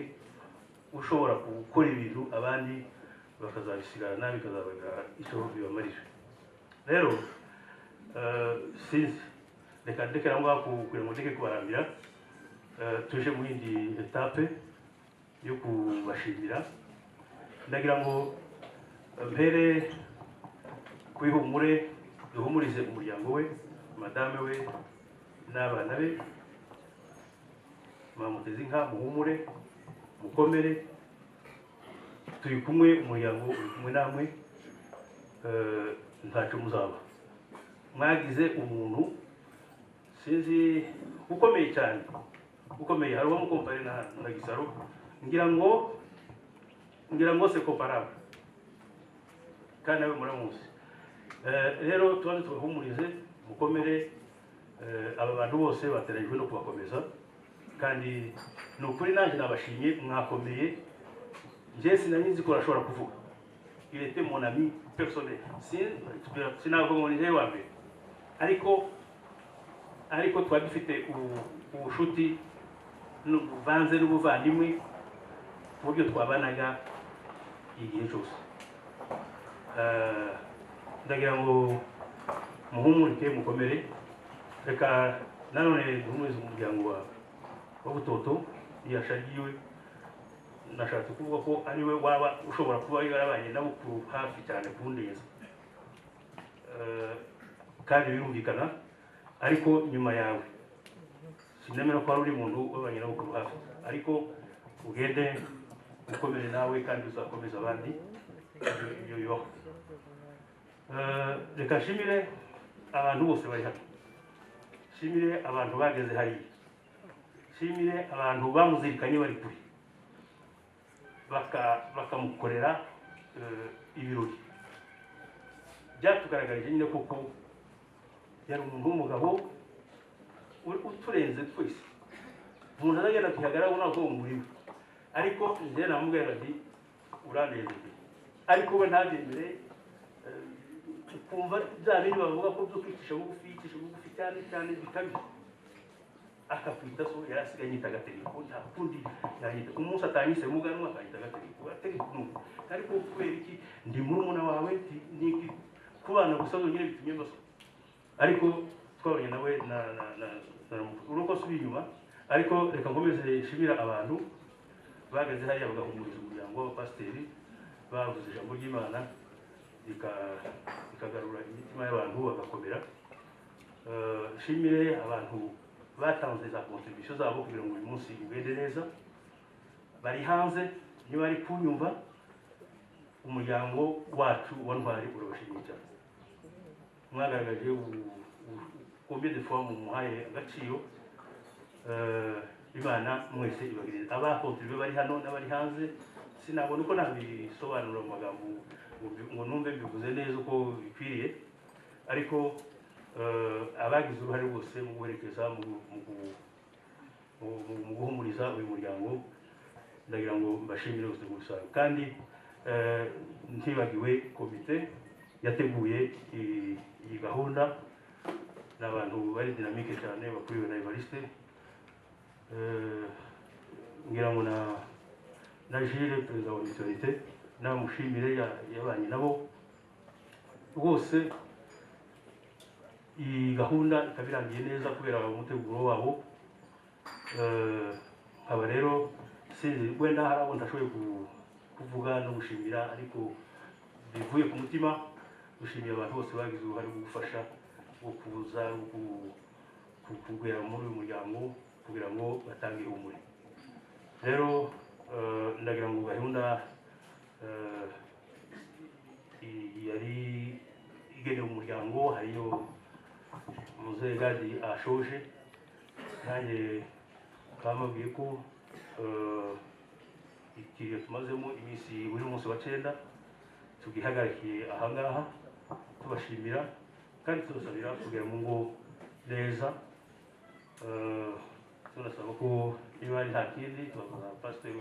ushobora gukora ibintu abandi bakazabisigara nabi, bikazabagira icyo bibamarira. Rero sinzi reka ndekera ngaho kugira ngo ndeke kubarambira, tuje mu yindi etape yo kubashimira. Ndagira ngo mpere kwihumure, duhumurize umuryango we, madame we n'abana be, mwamuteze inka, muhumure, mukomere, turi kumwe, umuryango uri kumwe namwe, ntacyo muzaba. Mwagize umuntu sinzi ukomeye cyane, ukomeye. Hari uwamukompare na Gisaro, ngira ngo c'est comparable kandi nawe muramuzi. Rero tubanze tubahumurize, mukomere. Aba bantu bose bateranyijwe no kubakomeza, kandi ni ukuri nanjye nabashimye, mwakomeye. Njye sinanyizi ko arashobora kuvuga. Il était mon ami personnel, sinavuga ngo ni wa mbere, ariko twari dufite ubushuti buvanze n'ubuvandimwe ku buryo twabanaga igihe cyose. Ndagira ngo muhumurike, mukomere. Reka nanone duhumurize umuryango wa Butoto yashagiwe. Nashatse kuvuga ko ari we waba ushobora kuba yarabanye na Bukuru hafi cyane kundeza, kandi birumvikana, ariko nyuma yawe sinemera ko ari uri muntu wabanye na Bukuru hafi, ariko ugende ukomere nawe kandi uzakomeza abandi. Ibyo bibaho. Reka nshimire abantu bose bari hano, nshimire abantu bageze hariya, nshimire abantu bamuzirikanye bari kure, bakamukorera ibirori. Byatugaragarije nyine koko yari umuntu w'umugabo uturenze twese. Umuntu azagenda akihagarara ubona ko umuriwe, ariko njye namubwira ati uranezeze, ariko we ntabyemere. Ukumva bya bindi bavuga ko byo kwicisha bugufi cyane cyane bikabije, akakwita so yarasigaye nyita agategeko, nta kundi yahita umunsi atanyise muganwa akahita agategeko n'ubu. Ariko kubera iki ndi murumuna wawe niki kubana gusa nyine bitumye mbaso, ariko twabonye nawe uruko subi inyuma. Ariko reka nkomeze nshimira abantu bageze hariya bagahumuriza umuryango w'abapasiteri, bavuze ijambo ry'Imana bikagarura imitima y'abantu bagakomera. Nshimire abantu batanze za contribution zabo kugira ngo uyu munsi ugende neza. Bari hanze niba bari kunyumva, umuryango wacu wa Ntwari urabashimiye cyane. Mwagaragaje combien de fois mumuhaye agaciro. Imana mwese ibagirire. Abakontribuye bari hano n'abari hanze sinabona uko nabisobanura mu magambo ngo numve mbivuze neza uko bikwiriye, ariko abagize uruhare rwose mu guherekeza mu guhumuriza uyu muryango, ndagira ngo mbashimire bose mu rusange. Kandi ntibagiwe komite yateguye iyi gahunda, n'abantu bari dinamike cyane bakuriwe na Evariste. Ngira ngo na Jules perezida wa mutualité namushimire yabanye nabo rwose. Iyi gahunda ikaba irangiye neza kubera umuteguro wabo. Aba rero sinzi wenda hari abo ndashoboye kuvuga no gushimira, ariko bivuye ku mutima gushimira abantu bose bagize uruhare mu gufasha wo kuza kugera muri uyu muryango kugira ngo batange ihumure. Rero ndagira ngo gahunda yari igenewe umuryango hariyo muzehe Gadi ashoje, nanjye bamubwiye ko igihe tumazemo iminsi buri munsi wa 9 tugihagarikiye ahangaha, tubashimira kandi tubasabira kugera mu ngo neza. Tunasaba ko niba nta kindi tubaza pasiteri